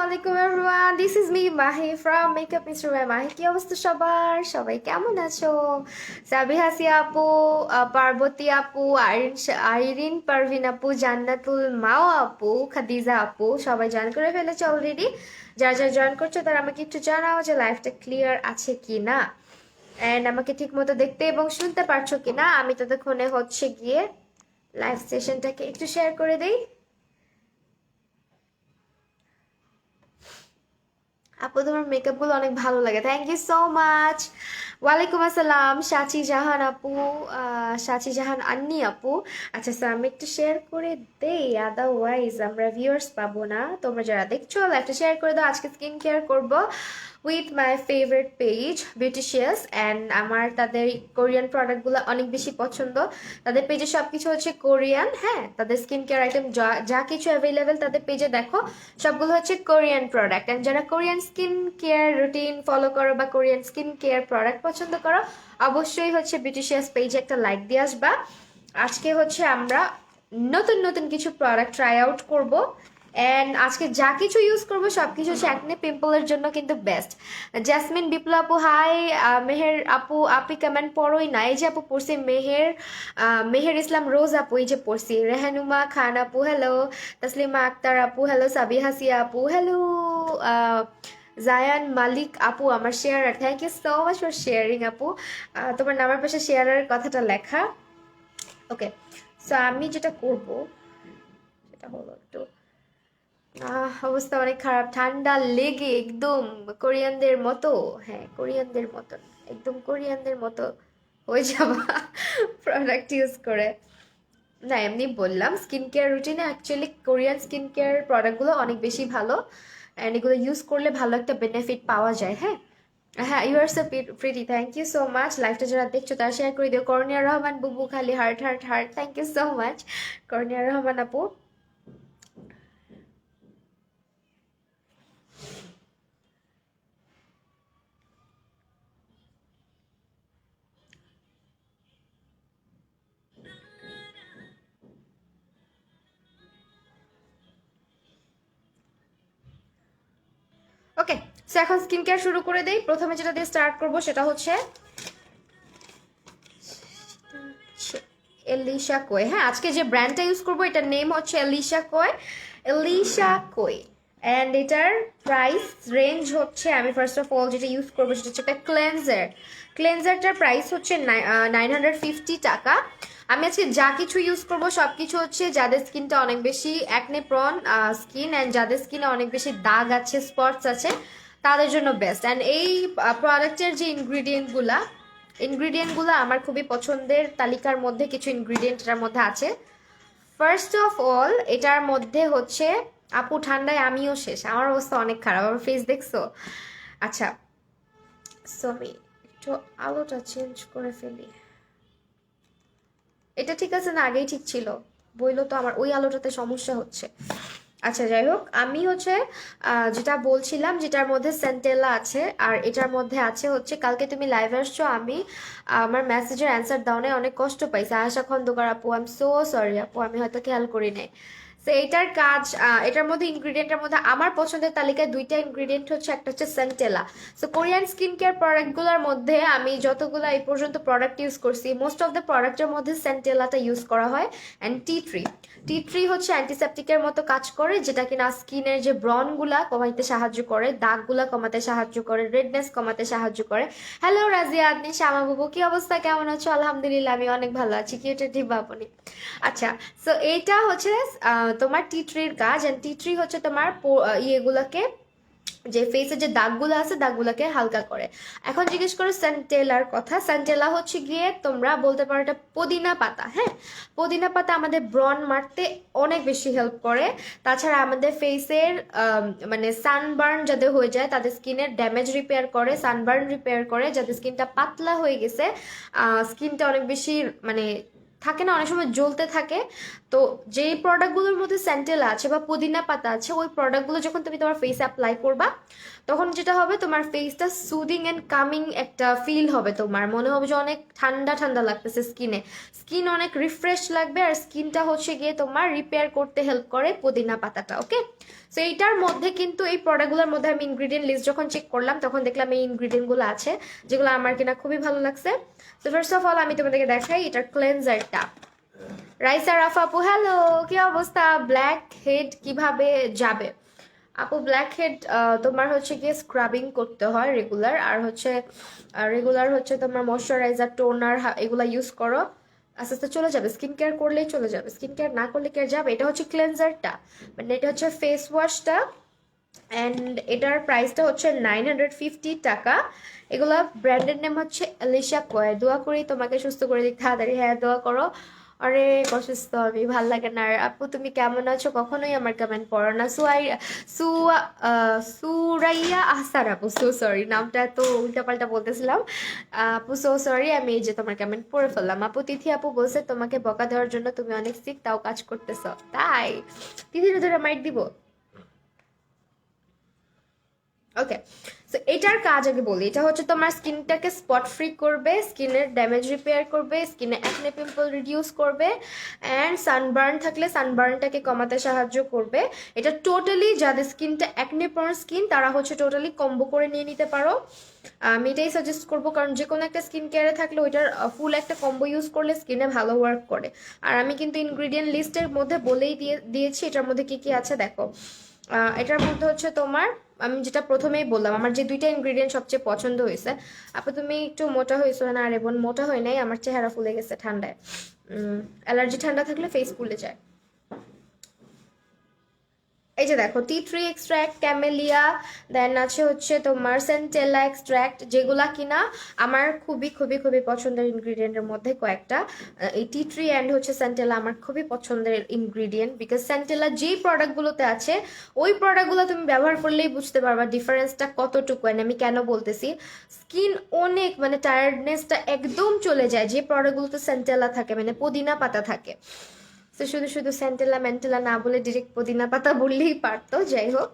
Assalamualaikum everyone. This is me Mahi from Makeup Mr. Mahi. কি অবস্থা সবার? সবাই কেমন আছো? সাবিহা সিয়া আপু, পার্বতী আপু, আইরিন পারভিন আপু, জান্নাতুল মাও আপু, খাদিজা আপু সবাই জয়েন করে ফেলেছে অলরেডি। যারা যারা জয়েন করছো তারা আমাকে একটু জানাও যে লাইভটা ক্লিয়ার আছে কি না, এন্ড আমাকে ঠিক মতো দেখতে এবং শুনতে পারছো কিনা। আমি ততক্ষণে হচ্ছে গিয়ে লাইভ সেশনটাকে একটু শেয়ার করে দেই। আপু তোমার মেকআপ গুলো অনেক ভালো লাগে, থ্যাংক ইউ সো মাচ। ওয়ালাইকুম আসসালাম সাচি জাহান আপু, সাচি জাহান আন্নি আপু। আচ্ছা স্যার আমি একটু শেয়ার করে দেই, আদারওয়াইজ আমরা ভিউয়ার্স পাবো না। তোমরা যারা দেখছো একটা শেয়ার করে দাও। আজকে স্কিন কেয়ার করবো উইথ মাই ফেভারিট পেজ বিউটিশিয়াস, অ্যান্ড আমার তাদের কোরিয়ান প্রোডাক্টগুলো অনেক বেশি পছন্দ। তাদের পেজে সব কিছু হচ্ছে কোরিয়ান, হ্যাঁ তাদের স্কিন কেয়ার আইটেম যা কিছু অ্যাভেলেবেল তাদের পেজে দেখো সবগুলো হচ্ছে কোরিয়ান প্রোডাক্ট। অ্যান্ড যারা Korean skin care routine follow করো বা কোরিয়ান স্কিন কেয়ার প্রোডাক্ট পছন্দ করো অবশ্যই হচ্ছে বিউটিশিয়াস পেজে একটা লাইক দিয়ে আসবা। আজকে হচ্ছে আমরা নতুন নতুন কিছু প্রোডাক্ট ট্রাই আউট করবো, অ্যান্ড আজকে যা কিছু ইউজ করবো সবকিছু হচ্ছে একনে পিম্পলের জন্য কিন্তু বেস্ট। জ্যাসমিন বিপ্লব আপু হাই, মেহের আপু আপি কমেন্ট পড়োই না, এই যে আপু পড়ছি মেহের ইসলাম রোজ আপু এই যে পড়ছি, রেহানুমা খান আপু হ্যালো, তসলিমা আক্তার আপু হ্যালো, সাবিহা সিয়া আপু হ্যালো, জায়ান মালিক আপু আমার sharer, thank you so much for sharing আপু। তোমার নামের পাশে শেয়ারের কথাটা লেখা। ওকে, সো আমি যেটা করব সেটা হলো একটু অবস্থা অনেক খারাপ, ঠান্ডা লেগে একদম কোরিয়ানদের মতো, হ্যাঁ কোরিয়ানদের মতন একদম কোরিয়ানদের মতো হয়ে যাবা প্রোডাক্ট ইউজ করে। না এমনি বললাম, স্কিন কেয়ার রুটিনে অ্যাকচুয়ালি কোরিয়ান স্কিন কেয়ার প্রোডাক্টগুলো অনেক বেশি ভালো, অ্যান্ড এগুলো ইউজ করলে ভালো একটা বেনিফিট পাওয়া যায়। হ্যাঁ হ্যাঁ, you are so pretty, thank you so much. লাইভটা যারা দেখছো তারা শেয়ার করে দিও। করনিয়া রহমান বুবু খালি heart heart heart, thank you so much Karnia Rahman আপু। ওকে, সো এখন স্কিন কেয়ার শুরু করে দেই। প্রথমে যেটা দিয়ে স্টার্ট করব সেটা হচ্ছে এলিশা কোয়। হ্যাঁ আজকে যে ব্র্যান্ডটা ইউজ করবো এটার নেম হচ্ছে এলিশা কোয়, এলিশা কোয়। অ্যান্ড এটার প্রাইস রেঞ্জ হচ্ছে, আমি ফার্স্ট অফ অল যেটা ইউজ করবো সেটা হচ্ছে একটা ক্লেনজারটার প্রাইস হচ্ছে 950 টাকা। আমি আজকে যা কিছু ইউজ করবো সব কিছু হচ্ছে যাদের স্কিনটা অনেক বেশি অ্যাকনে প্রন স্কিন, অ্যান্ড যাদের স্কিনে অনেক বেশি দাগ আছে স্পটস আছে তাদের জন্য বেস্ট। অ্যান্ড এই প্রোডাক্টের যে ইনগ্রিডিয়েন্টগুলো আমার খুবই পছন্দের তালিকার মধ্যে কিছু ইনগ্রিডিয়েন্ট এটার মধ্যে আছে। ফার্স্ট অফ অল এটার মধ্যে হচ্ছে, আপু ঠান্ডায় আমিও শেষ, আমার অবস্থা অনেক খারাপ, আমার ফেস দেখছো। আচ্ছা সো আমি একটু আলোটা চেঞ্জ করে ফেলি। এটা ঠিক আছে না? আগেই ঠিক ছিল? বইলো তো আমার ওই আলোটাতে সমস্যা হচ্ছে। আচ্ছা যাই হোক, আমি হচ্ছে যেটা বলছিলাম যেটার মধ্যে সেন্টেলা আছে, আর এটার মধ্যে আছে হচ্ছে, কালকে তুমি লাইভে আসছো আমি আমার মেসেজের অ্যান্সার দাও নাই, অনেক কষ্ট পাইছি। আশা খন্দকার আপু আই এম সো সরি আপু, আমি হয়তো খেয়াল করি নাই। তো এটার কাজ, এটার মধ্যে ইনগ্রিডিয়েন্টের মধ্যে আমার পছন্দের তালিকায় দুইটা ইনগ্রিডিয়েন্ট হচ্ছে, একটা হচ্ছে centella. So Korean skin care প্রোডাক্টগুলোর মধ্যে আমি যতগুলো এই পর্যন্ত প্রোডাক্ট ইউজ করছি মোস্ট অফ দ্য প্রোডাক্টের মধ্যে সেন্টেলাটা ইউজ করা হয়। অ্যান্ড টি ট্রি হচ্ছে অ্যান্টিসেপটিকের মতো কাজ করে, যেটা কিনা স্কিনের যে ব্রনগুলা কমাইতে সাহায্য করে, দাগগুলা কমাতে সাহায্য করে, রেডনেস কমাতে সাহায্য করে। হ্যালো রাজিয়া আদনি শ্যামা বাবু, কি অবস্থা, কেমন আছো? আলহামদুলিল্লাহ আমি অনেক ভালো আছি, কি এটা ঠিক আপনি? আচ্ছা সো এইটা হচ্ছে তোমার টি ট্রির কাজ, অ্যান্ড টি ট্রি হচ্ছে তোমার ইয়েগুলাকে, যে ফেসে যে দাগগুলো আছে দাগগুলোকে হালকা করে। এখন জিজ্ঞেস করো স্যান্টেলার কথা। স্যান্টেলা হচ্ছে গিয়ে তোমরা বলতে পারো এটা পুদিনা পাতা। হ্যাঁ পুদিনা পাতা আমাদের ব্রন মারতে অনেক বেশি হেল্প করে। তাছাড়া আমাদের ফেসের মানে সানবার্ন যাদের হয়ে যায় তাদের স্কিনের ড্যামেজ রিপেয়ার করে, সানবার্ন রিপেয়ার করে, যাদের স্কিনটা পাতলা হয়ে গেছে, স্কিনটা অনেক বেশি মানে থাকে না অনেক সময় জ্বলতে থাকে, তো যেই প্রোডাক্টগুলোর মধ্যে স্যান্টেল আছে বা পুদিনা পাতা আছে ওই প্রোডাক্টগুলো যখন তুমি তোমার ফেসে অ্যাপ্লাই করবা তখন যেটা হবে তোমার ফেসটা সুদিং অ্যান্ড কামিং একটা ফিল হবে, তোমার মনে হবে যে অনেক ঠান্ডা ঠান্ডা লাগতেছে স্কিন অনেক রিফ্রেশ লাগবে, আর স্কিনটা হচ্ছে গিয়ে তোমার রিপেয়ার করতে হেল্প করে পুদিনা পাতাটা। ওকে সো এইটার মধ্যে কিন্তু এই প্রোডাক্টগুলোর মধ্যে আমি ইনগ্রিডিয়েন্ট লিস্ট যখন চেক করলাম তখন দেখলাম এই ইনগ্রিডিয়েন্টগুলো আছে যেগুলো আমার কিনা খুবই ভালো লাগছে। তো ফার্স্ট অফ অল আমি তোমাদেরকে দেখাই এটার ক্লেনজারটা। রাইসা রাফা আপু হ্যালো, কি অবস্থা? ব্ল্যাক হেড কিভাবে যাবে আপু? ব্ল্যাক হেড তোমার হচ্ছে গিয়ে স্ক্রাবিং করতে হয় রেগুলার, আর হচ্ছে রেগুলার হচ্ছে তোমার ময়শ্চারাইজার টোনার এগুলা ইউজ করো, আস্তে আস্তে চলে যাবে। স্কিন কেয়ার করলেই চলে যাবে, স্কিন কেয়ার না করলে কি আর যাবে? এটা হচ্ছে ক্লেনজারটা, মানে এটা হচ্ছে ফেস ওয়াশটা, অ্যান্ড এটার প্রাইসটা হচ্ছে 950 টাকা। এগুলা ব্র্যান্ডের নেম হচ্ছে অ্যালিশা কয়। দোয়া করি তোমাকে সুস্থ করে দিক তাড়াতাড়ি। হ্যাঁ দোয়া করো। আরে অসুস্থ আমি, ভাল লাগে না। আর আপু তুমি কেমন আছো? কখনোই আমার কমেন্ট পড়ো না। সুরাইয়া আহসান আপু, সো সরি, নামটা এত উল্টাপাল্টা বলতেছিলাম আপু, সো সরি। আমি এই যে তোমার কমেন্ট পড়ে ফেললাম। আপু তিথি আপু বলছে তোমাকে বকা দেওয়ার জন্য তুমি অনেক সিক, তাও কাজ করতেছ। তাই তিথির ধরে মাইট দিব? ওকে, সো এটার কাজ আগে বলি। এটা হচ্ছে তোমার স্কিনটাকে স্পট ফ্রি করবে, স্কিনের ড্যামেজ রিপেয়ার করবে, স্কিনে অ্যাকনে পিম্পল রিডিউস করবে, অ্যান্ড সানবার্ন থাকলে সানবার্নটাকে কমাতে সাহায্য করবে। এটা টোটালি যাদের স্কিনটা অ্যাকনে প্রন স্কিন তারা হচ্ছে টোটালি কম্বো করে নিয়ে নিতে পারো। আমি এটাই সাজেস্ট করবো, কারণ যে কোনো একটা স্কিন কেয়ারে থাকলে ওইটার ফুল একটা কম্বো ইউজ করলে স্কিনে ভালো ওয়ার্ক করে। আর আমি কিন্তু ইনগ্রিডিয়েন্ট লিস্টের মধ্যে বলেই দিয়েছি এটার মধ্যে কি কি আছে দেখো। এটার মধ্যে হচ্ছে তোমার, আমি যেটা প্রথমেই বললাম, আমার যে দুইটা ইনগ্রিডিয়েন্ট সবচেয়ে পছন্দ হয়েছে। আপু তুমি একটু মোটা হয়েছো না? আরে বোন মোটা হয় নাই, আমার চেহারা ফুলে গেছে ঠান্ডায়। অ্যালার্জি ঠান্ডা থাকলে ফেস ফুলে যায়। এই যে দেখো, টি3 এক্সট্র্যাক্ট, ক্যামেলিয়া, দেন আছে হচ্ছে তোমার সেন্টেলা এক্সট্র্যাক্ট, যেগুলা কিনা আমার খুবই খুবই খুবই পছন্দের ইনগ্রিডিয়েন্টের মধ্যে কয়েকটা। এই টি3 অ্যান্ড হচ্ছে সেন্টেলা আমার খুবই পছন্দের ইনগ্রিডিয়েন্ট, বিকজ সেন্টেলা যেই প্রোডাক্টগুলোতে আছে ওই প্রোডাক্টগুলো তুমি ব্যবহার করলেই বুঝতে পারবা ডিফারেন্সটা কতটুকু। অ্যান্ড আমি কেন বলতেছি, স্কিন অনেক মানে টায়ার্ডনেসটা একদম চলে যায় যে প্রোডাক্টগুলোতে সেন্টেলা থাকে, মানে পুদিনা পাতা থাকে। তো শুধু শুধু সেন্টেলা মেন্টেলা না বলে ডিরেক্ট পুদিনা পাতা বললেই পারতো। যাই হোক,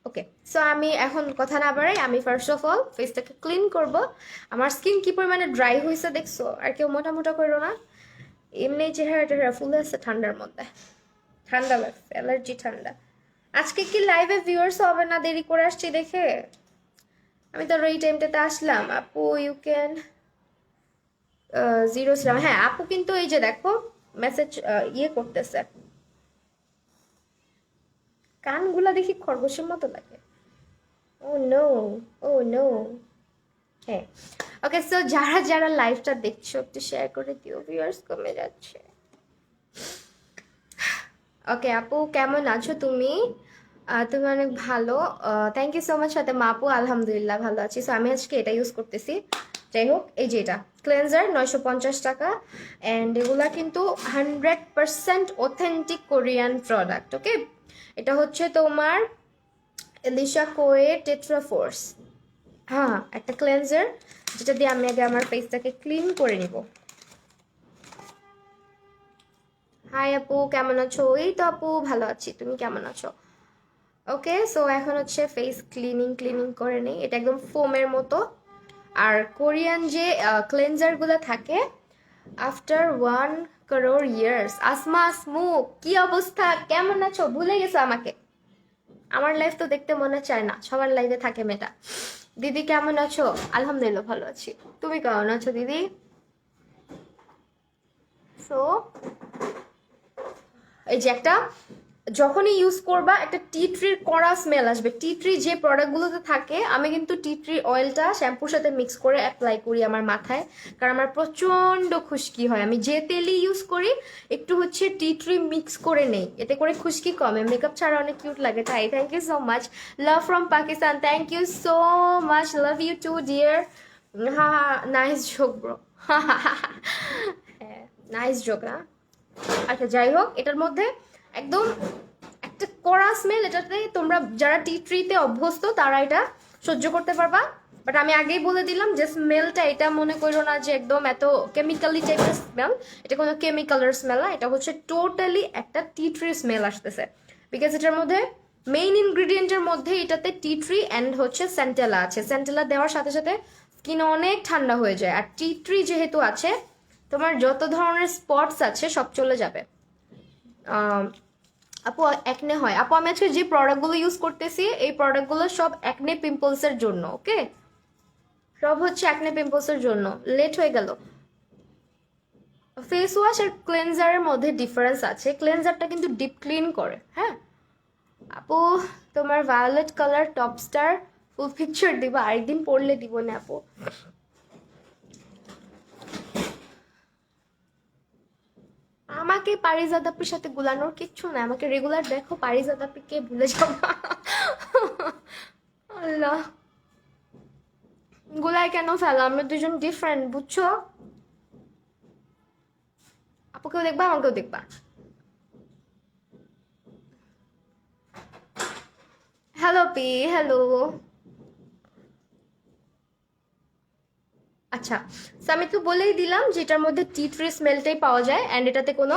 ওকে, সো আমি এখন কথা না বাড়াই, আমি ফার্স্ট অফ অল ফেসটাকে ক্লিন করব। আমার স্কিন কি পরিমাণে ড্রাই হয়েছে দেখছো? আর কেউ মোটা মোটা করো না, এমনি চেহারা ফুলে আছে ঠান্ডার মধ্যে, ঠান্ডা লাগছে, অ্যালার্জি ঠান্ডা। আজকে কি লাইভে ভিউয়ার্স হবে না দেরি করে আসছি দেখে? আমি তো এই টাইমটাতে আসলাম। আপু ইউ ক্যান জিরো ছিলাম। হ্যাঁ আপু কিন্তু এই যে দেখো মেসেজ ইয়ে করতেছে, কানগুলা দেখি খরগোশের মতো লাগে। ও নো, ও নো। হ্যাঁ ওকে, সো যারা যারা লাইভটা দেখছো একটু শেয়ার করে দিও, ভিউয়ার্স কমে যাচ্ছে। ওকে আপু কেমন আছো তুমি? তুমি অনেক ভালো, থ্যাংক ইউ সো মাচ। সাথে মা আপু আলহামদুলিল্লাহ ভালো আছি। সো আমি আজকে এটা ইউজ করতেছি। যাই হোক, এই যে এটা ক্লেনজার 950 টাকা, অ্যান্ড এগুলা কিন্তু 100% অথেন্টিক কোরিয়ান প্রোডাক্ট। ওকে, এটা হচ্ছে তোমার এলিশা কোয়ে টেট্রা ফোর্স। হ্যাঁ, একটা ক্লেনজার যেটা দিয়ে আমি আগে আমার ফেসটাকে ক্লিন করে নিব। হাই আপু কেমন আছো? এই তো আপু ভালো আছি, তুমি কেমন আছো? ওকে, সো এখন হচ্ছে ফেস ক্লিনিং করে নেই। এটা একদম ফোমের মতো। আর কোরিয়ান যে ক্লেনজারগুলো থাকে আফটার 1 crore ইয়ার্স। আসমা আসমু কি অবস্থা, কেমন আছো? ভুলে গেছো আমাকে? আমার লাইফ তো দেখতে মনে চায় না, সবার লাইফে থাকে মেয়েটা। দিদি কেমন আছো? আলহামদুলিল্লাহ ভালো আছি, তুমি কেমন আছো দিদি? সো এই যে একটা, যখনই ইউজ করবা একটা টি ট্রির কড়া স্মেল আসবে। টি ট্রি যে প্রোডাক্টগুলোতে থাকে, আমি কিন্তু টি ট্রি অয়েলটা শ্যাম্পুর সাথে মিক্স করে অ্যাপ্লাই করি আমার মাথায়, কারণ আমার প্রচন্ড খুশকি হয়। আমি যে তেলই ইউজ করি একটু হচ্ছে টি ট্রি মিক্স করে নেই, এতে করে খুশকি কমে, মেকআপ ছাড়া অনেক কিউট লাগে। তাই thank you so much, love from Pakistan, thank you so much, love you too dear. হা হা, নাইস জোক ব্রো। হ্যাঁ নাইস জোক না। আচ্ছা যাই হোক, এটার মধ্যে একদম একটা কড়া স্মেল, এটাতে তোমরা যারা টি ট্রিতে অভ্যস্ত তারা এটা সহ্য করতে পারবা। বাট আমি আগেই বলে দিলাম যে স্মেলটা এটা মনে করো না যে একদম এত কেমিক্যালি টাইপের স্মেল, এটা কোনো কেমিক্যালের স্মেল না, এটা হচ্ছে টোটালি একটা টি ট্রি স্মেল আসতেছে। বিকজ এটার মধ্যে মেইন ইনগ্রিডিয়েন্টের মধ্যে এটাতে টি ট্রি অ্যান্ড হচ্ছে সেন্টেলা আছে। সেন্টেলা দেওয়ার সাথে সাথে স্কিন অনেক ঠান্ডা হয়ে যায়, আর টি ট্রি যেহেতু আছে তোমার যত ধরনের স্পটস আছে সব চলে যাবে। আপু একনে হয়। আপু আমি আজকে যে প্রোডাক্টগুলো ইউজ করতেছি এই প্রোডাক্টগুলো সব একনে পিম্পলসের জন্য, ওকে? সব হচ্ছে একনে পিম্পলসের জন্য। লেট হয়ে গেল। ফেস ওয়াশ আর ক্লেনজারের মধ্যে ডিফারেন্স আছে। ক্লেনজারটা কিন্তু ডিপ ক্লিন করে, হ্যাঁ। আপু তোমার ভায়োলেট কালার টপস্টার ফুল পিকচার দিবা, আরেকদিন পড়লে দিব না আপু। আমাকে পারিজাত আপুর সাথে গুলানোর কিচ্ছু না, আমাকে রেগুলার দেখো, পারিজাত আপুকে ভুলে যাও না। আল্লাহ, গুলাই কেন ফেলো? আমরা দুজন ডিফারেন্ট, বুঝছো? আপুকেও দেখবা, আমাকেও দেখবা। Hello P, hello. আচ্ছা, so আমি তো বলেই দিলাম যে এটার মধ্যে টি ট্রি স্মেলটাই পাওয়া যায়, অ্যান্ড এটাতে কোনো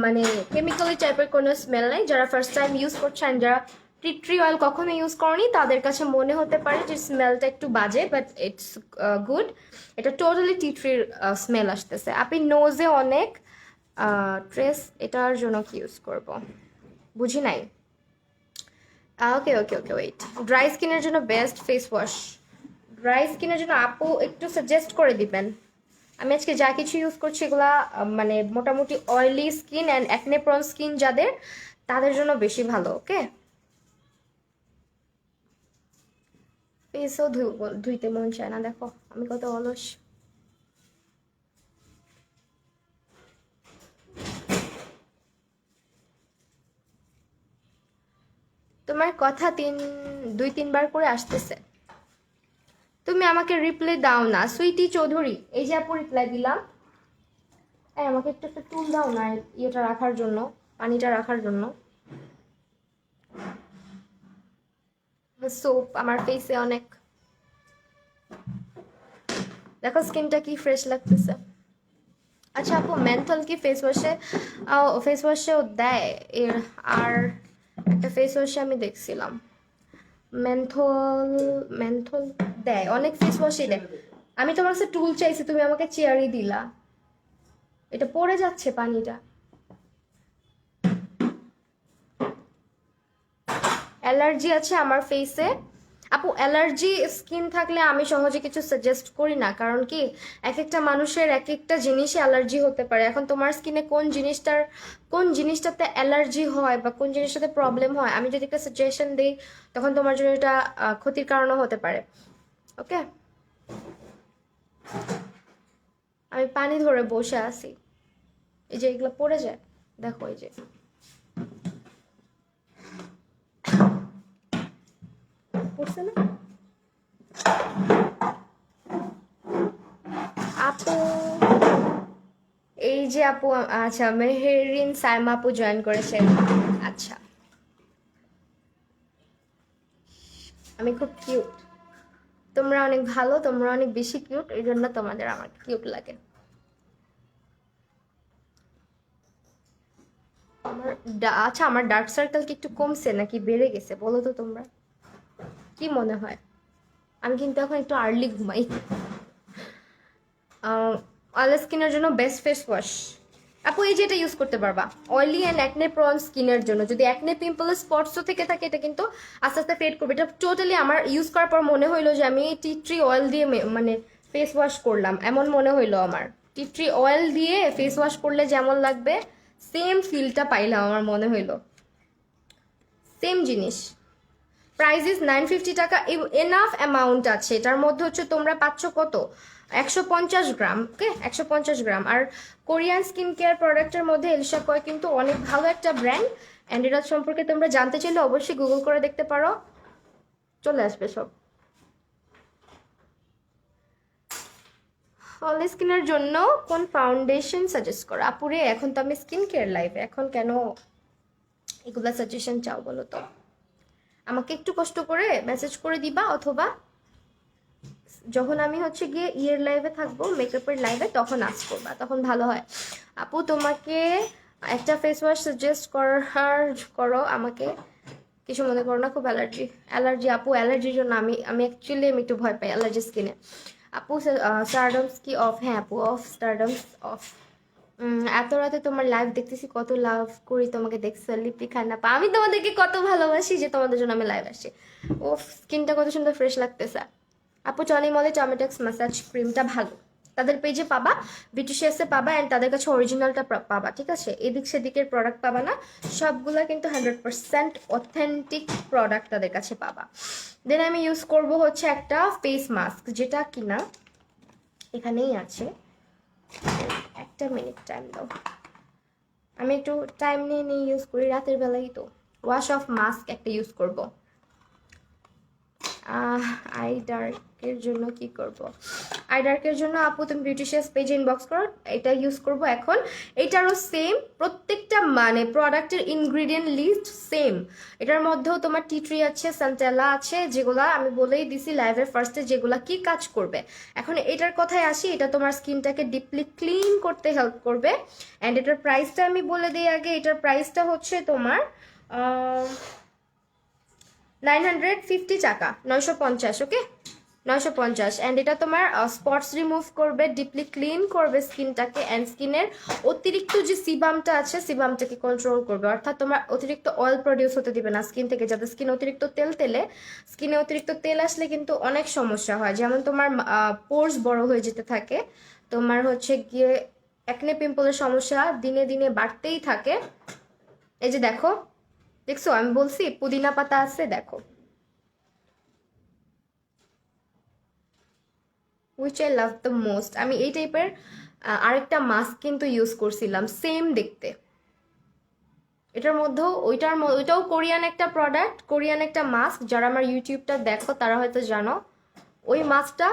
মানে কেমিক্যালি টাইপের কোনো স্মেল নাই। যারা ফার্স্ট টাইম ইউজ করছে অ্যান্ড যারা টি ট্রি অয়েল কখনো ইউজ করেনি তাদের কাছে মনে হতে পারে যে স্মেলটা একটু বাজে, বাট ইটস গুড। এটা টোটালি টি ট্রির স্মেল আসতেছে। আপনি নোজে অনেক ট্রেস, এটার জন্য কি ইউজ করব বুঝি নাই। ওকে ওকে ওকে, ওয়েট। ড্রাই স্কিনের জন্য বেস্ট ফেস ওয়াশ, ড্রাই স্কিনের জন্য আপু একটু সাজেস্ট করে দিবেন। আমি আজকে যা কিছু ইউজ করছি এগুলা মানে মোটামুটি oily skin and acne prawn skin যাদের, তাদের জন্য বেশি ভালো, ওকে? ফেসও ধুইতে মন চায় না, দেখো আমি কত অলস। তোমার কথা 2-3 বার করে আসতেছে, তুমি আমাকে রিপ্লাই দাও না। সুইটি চৌধুরী, এই যে আপু রিপ্লাই দিলাম। আমাকে একটু একটা টুল দাও না ইয়েটা রাখার জন্য, পানিটা রাখার জন্য। সোপ আমার ফেসে অনেক, দেখো স্কিনটা কি ফ্রেশ লাগতেছে। আচ্ছা আপু, মেন্থল কি ফেস ওয়াশেও দেয়? এর আর একটা ফেস ওয়াশে আমি দেখছিলাম মেন্থল, মেন্থল দেয়, অনেক ফেস ওয়াশই দেয়। আমি তোমার কাছে টুল চাইছি, তুমি আমাকে চেয়ারই দিলা। এটা পড়ে যাচ্ছে পানিটা। অ্যালার্জি আছে আমার ফেসে। আপু অ্যালার্জি স্কিন থাকলে আমি সহজে কিছু সাজেস্ট করি না, কারণ কি এক একটা মানুষের এক একটা জিনিসে অ্যালার্জি হতে পারে। এখন তোমার স্কিনে কোন জিনিসটাতে অ্যালার্জি হয় বা কোন জিনিসটাতে প্রবলেম হয়, আমি যদি একটা সাজেশন দিই তখন তোমার জন্য এটা ক্ষতির কারণও হতে পারে, ওকে? আমি পানি ধরে বসে আছি, এই যে এগুলো পড়ে যায়, দেখো এই যে। পড়ছে না আপু? এই যে আপু, আচ্ছা মেহেরিন সাইমা আপু জয়েন করেছেন। আচ্ছা, আমি খুব কিউট, তোমরা অনেক ভালো, তোমরা অনেক বেশি কিউট, এই জন্য তোমাদের আমার কিউট লাগে। আচ্ছা, আমার ডার্ক সার্কেল কি একটু কমছে নাকি বেড়ে গেছে বলো তো তোমরা, কি মনে হয়? আমি কিন্তু এখন একটু আর্লি ঘুমাই। অয়েল স্কিনের জন্য বেস্ট ফেস ওয়াশ আপু এই যে এটা ইউজ করতে পারবা, অয়েলি অ্যান্ড অ্যাকনে প্রন স্কিনের জন্য। যদি অ্যাকনে পিম্পল স্পটসও থেকে থাকে এটা কিন্তু আস্তে আস্তে ফেড করবে। এটা টোটালি আমার ইউজ করার পর মনে হইলো যে আমি টি ট্রি অয়েল দিয়ে মানে ফেস ওয়াশ করলাম, এমন মনে হইলো আমার। টি ট্রি অয়েল দিয়ে ফেস ওয়াশ করলে যেমন লাগবে সেম ফিলটা পাইলাম, আমার মনে হইলো সেম জিনিস। প্রাইস ইজ 950 টাকা। এনাফ অ্যামাউন্ট আছে এটার মধ্যে, হচ্ছে তোমরা পাচ্ছ কত, 150 গ্রাম, ওকে? 150 গ্রাম। আর কোরিয়ান স্কিন কেয়ার প্রোডাক্টের মধ্যে এলসা কয় কিন্তু অনেক ভালো একটা ব্র্যান্ড, অ্যান্ড এটা সম্পর্কে তোমরা জানতে চাইলে অবশ্যই গুগল করে দেখতে পারো, চলে আসবে সব। অয়েলি স্কিনের জন্য কোন ফাউন্ডেশন সাজেস্ট করো? আপুরে এখন তো আমি স্কিন কেয়ার লাইফে, এখন কেন এগুলা সাজেশন চাও বলো তো? আমাকে একটু কষ্ট করে মেসেজ করে দিবা, অথবা যখন আমি হচ্ছে গিয়ে ইয়ের লাইভে থাকবো, মেকআপের লাইভে, তখন আস করবা, তখন ভালো হয়। আপু তোমাকে একটা ফেস ওয়াশ সাজেস্ট করো আমাকে, কিছু মনে করো না, খুব অ্যালার্জি। অ্যালার্জি আপু, অ্যালার্জির জন্য আমি অ্যাকচুয়ালি আমি একটু ভয় পাই অ্যালার্জি স্কিনে। আপু স্টারডমস কি অফ? হ্যাঁ আপু অফ, স্টারডমস অফ। এত রাতে তোমার লাইভ দেখতেছি, কত লাভ করি তোমাকে, দেখছো লিপি খান্না পা, আমি তোমাদেরকে কত ভালোবাসি যে তোমাদের জন্য আমি লাইভ আসছি। ও স্কিনটা কত সুন্দর ফ্রেশ লাগতেছে। আপু টনি মলে টমেটোক্স ম্যাসাজ ক্রিমটা ভালো, তাদের পেজে পাবা, বিউটিশিয়াসে পাবা, অ্যান্ড তাদের কাছে অরিজিনালটা পাবা, ঠিক আছে? এদিক সেদিকের প্রোডাক্ট পাবা না, সবগুলা কিন্তু 100% অথেন্টিক প্রোডাক্ট তাদের কাছে পাবা। দেন আমি ইউজ করব হচ্ছে একটা ফেস মাস্ক, যেটা কিনা এখানেই আছে। একটা মিনিট টাইম দাও, আমি একটু টাইম নিয়ে নিয়ে ইউজ করি, রাতের বেলায় তো। ওয়াশ অফ মাস্ক একটা ইউজ করব। আই ডার্কের জন্য কি করব? আই ডার্কের জন্য আপু তুমি বিউটিশিয়াস পেজে ইনবক্স করো, এটা ইউজ করব এখন। এটারও সেম, প্রত্যেকটা মানে প্রোডাক্টের ইনগ্রিডিয়েন্ট লিস্ট সেম। এটার মধ্যেও তোমার টি ট্রি আছে, সান্টেলা আছে, যেগুলা আমি বলেই দিছি লাইভের ফার্স্টে যেগুলা কি কাজ করবে। এখন এটার কথায় আসি, এটা তোমার স্কিনটাকে ডিপলি ক্লিন করতে হেল্প করবে। অ্যান্ড এটার প্রাইসটা আমি বলে দিই আগে, এটার প্রাইসটা হচ্ছে তোমার 950 টাকা, 950, ওকে, 950। অ্যান্ড এটা তোমার স্পটস রিমুভ করবে, ডিপলি ক্লিন করবে স্কিনটাকে, অ্যান্ড স্কিনের অতিরিক্ত যে সিবামটা আছে সিবামটাকে কন্ট্রোল করবে, অর্থাৎ তোমার অতিরিক্ত অয়েল প্রডিউস হতে দিবে না স্কিন থেকে। যাদের স্কিন অতিরিক্ত স্কিনে অতিরিক্ত তেল আসলে কিন্তু অনেক সমস্যা হয়, যেমন তোমার পোর্স বড় হয়ে যেতে থাকে, তোমার হচ্ছে গিয়ে অ্যাকনে পিম্পলের সমস্যা দিনে দিনে বাড়তেই থাকে। এই যে দেখো, দেখছো আমি বলছি পুদিনা পাতা আছে, দেখো, which I love the most. আমি এই টাইপের আরেকটা মাস্ক কিন্তু ইউজ করছিলাম, সেম দেখতে। এটার মধ্যেও ওইটাও কোরিয়ান একটা প্রোডাক্ট, কোরিয়ান একটা মাস্ক। যারা আমার ইউটিউবটা দেখো তারা হয়তো জানো ওই মাস্কটা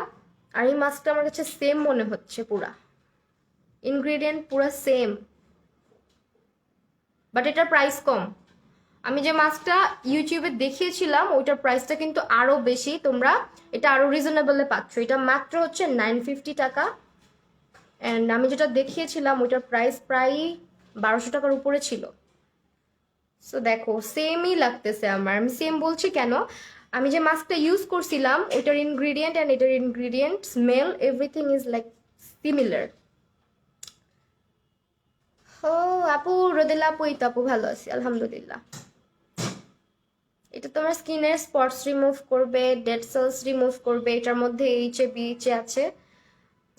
আর এই মাস্কটা আমার কাছে সেম মনে হচ্ছে, পুরা ইনগ্রেডিয়েন্ট পুরা সেম, বাট এটার প্রাইস কম। আমি যে মাস্কটা ইউটিউবে দেখিয়েছিলাম ওইটার প্রাইসটা কিন্তু আরো বেশি, তোমরা এটা আরো রিজনেবলে পাচ্ছ। এটা মাত্র হচ্ছে 950 টাকা, অ্যান্ড আমি যেটা দেখিয়েছিলাম ওইটার প্রাইস প্রায় 1200 টাকার উপরে ছিল। সো দেখো সেমই লাগতেছে আমার, আমি সেম বলছি কেন, আমি যে মাস্কটা ইউজ করছিলাম ওইটার ইনগ্রিডিয়েন্ট অ্যান্ড এটার ingredient, smell, everything is like similar. ও আপু, রোদেলা আপু, এই তো আপু ভালো আছি আলহামদুলিল্লাহ। এটা তোমার স্কিনের স্পটস রিমুভ করবে, ডেড সেলস রিমুভ করবে। এটার মধ্যে এইচএ বিএইচএ আছে,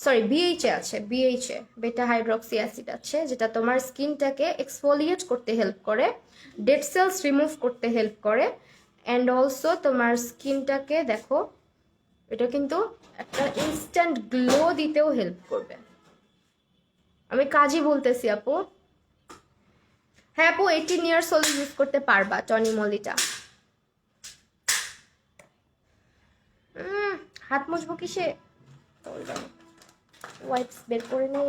সরি বিএইচএ আছে, বিএইচএ বেটা হাইড্রক্সি অ্যাসিড আছে, যেটা তোমার স্কিনটাকে এক্সফোলিয়েট করতে হেল্প করে, ডেড সেলস রিমুভ করতে হেল্প করে, অ্যান্ড অলসো তোমার স্কিনটাকে দেখো, এটা কিন্তু একটা ইনস্ট্যান্ট গ্লো দিতেও হেল্প করবে। আমি কাজই বলতেছি আপু। হ্যাঁ আপু, 18 ইয়ার্স হলে ইউজ করতে পারবা টনি মলিটা। হাত মুছবো কিসে, ওয়াইপস বের করে নেই।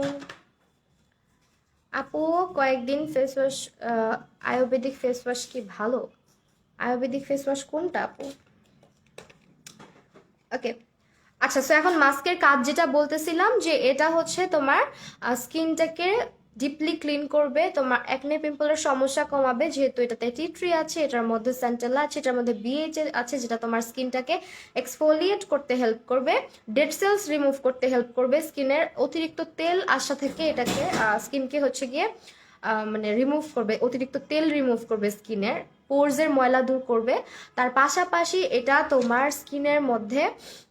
আপু কয়েকদিন face wash, Ayurvedic face wash কি ভালো? আয়ুর্বেদিক ফেস ওয়াশ কোনটা আপু? ওকে, আচ্ছা, সো এখন মাস্কের কাজ যেটা বলতেছিলাম, যে এটা হচ্ছে তোমার স্কিনটাকে ডিপলি ক্লিন করবে, তোমার অ্যাকনে পিম্পলের সমস্যা কমাবে, যেহেতু এটাতে টি ট্রি আছে, এটার মধ্যে স্যান্টেলা আছে, এটার মধ্যে বিএইচ আছে, যেটা তোমার স্কিনটাকে এক্সফোলিয়েট করতে হেল্প করবে, ডেড সেলস রিমুভ করতে হেল্প করবে, স্কিনের অতিরিক্ত তেল আসা থেকে এটাকে স্কিনকে হচ্ছে গিয়ে মানে রিমুভ করবে, অতিরিক্ত তেল রিমুভ করবে স্কিনের, পোরসের ময়লা দূর করবে। তার পাশাপাশি এটা তোমার স্কিনের মধ্যে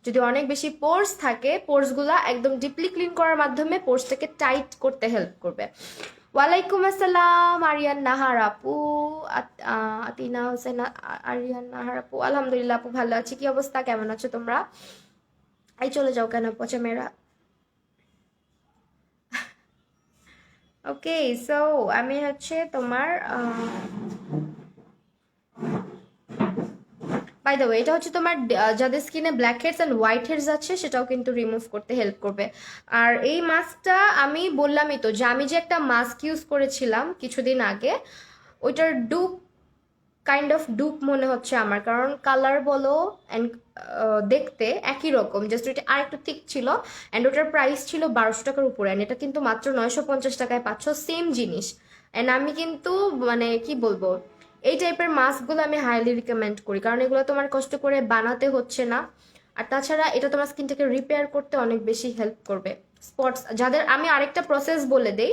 যদি অনেক বেশি পোর্স থাকে, পোর্সগুলা একদম ডিপলি ক্লিন করার মাধ্যমে পোর্সটাকে টাইট করতে হেল্প করবে। ওয়ালাইকুম আসসালাম আরিয়ান নাহার আপু, আতিনা হোসেন, আরিয়ান নাহার আপু, আলহামদুলিল্লাহ আপু ভালো আছি। কি অবস্থা, কেমন আছো তোমরা? এই চলে যাও কেন পচা মেয়েরা। ওকে, সো আমি হচ্ছে তোমার বাই দ্য ওয়ে, এটা হচ্ছে তোমার যাদের স্কিনে black heads and white heads আছে সেটাও কিন্তু রিমুভ করতে হেল্প করবে। আর এই মাস্কটা আমি বললামই তো, যে আমি যে একটা মাস্ক ইউজ করেছিলাম কিছুদিন আগে, ওইটার ডুপ, কাইন্ড অফ ডুপ মনে হচ্ছে আমার, কারণ কালার বলো অ্যান্ড দেখতে একই রকম, জাস্ট ওইটা আর একটু থিক ছিল, অ্যান্ড ওটার প্রাইস ছিল 1200 টাকার উপরে, অ্যান্ড এটা কিন্তু মাত্র 950 টাকায় পাচ্ছ সেম জিনিস। অ্যান্ড আমি কিন্তু মানে কি বলবো, এই টাইপের মাস্কগুলো আমি হাইলি রিকমেন্ড করি, কারণ এগুলো তোমার কষ্ট করে বানাতে হচ্ছে না, আর তাছাড়া এটা তোমার স্কিনটাকে রিপেয়ার করতে অনেক বেশি হেল্প করবে। স্পটস, যাদের, আমি আরেকটা প্রসেস বলে দেই,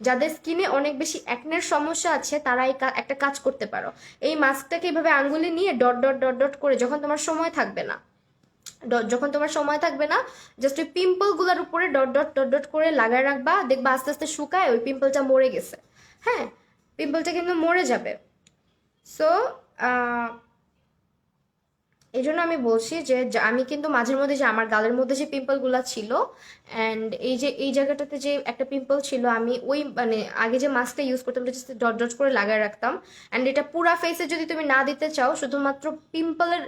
যাদের স্কিনে অনেক বেশি অ্যাকনের সমস্যা আছে তারা একটা কাজ করতে পারো। এই মাস্কটাকে এইভাবে আঙ্গুলে নিয়ে ডট ডট ডট ডট করে, যখন তোমার সময় থাকবে না, যখন তোমার সময় থাকবে না, জাস্ট ওই পিম্পল গুলার উপরে ডট ডট ডট ডট করে লাগায় রাখবা, দেখবা আস্তে আস্তে শুকায় ওই পিম্পলটা মরে গেছে। হ্যাঁ, পিম্পলটা কিন্তু মরে যাবে। সো এই জন্য আমি বলছি যে আমি কিন্তু মাঝের মধ্যে যে আমার গালের মধ্যে যে পিম্পলগুলো ছিল, অ্যান্ড এই যে এই জায়গাটাতে যে একটা পিম্পল ছিল, আমি ওই মানে আগে যে মাস্কটা ইউজ করতাম ওটা জাস্ট ডট ডট করে লাগায় রাখতাম। অ্যান্ড এটা পুরা ফেসে যদি তুমি না দিতে চাও, শুধুমাত্র পিম্পলের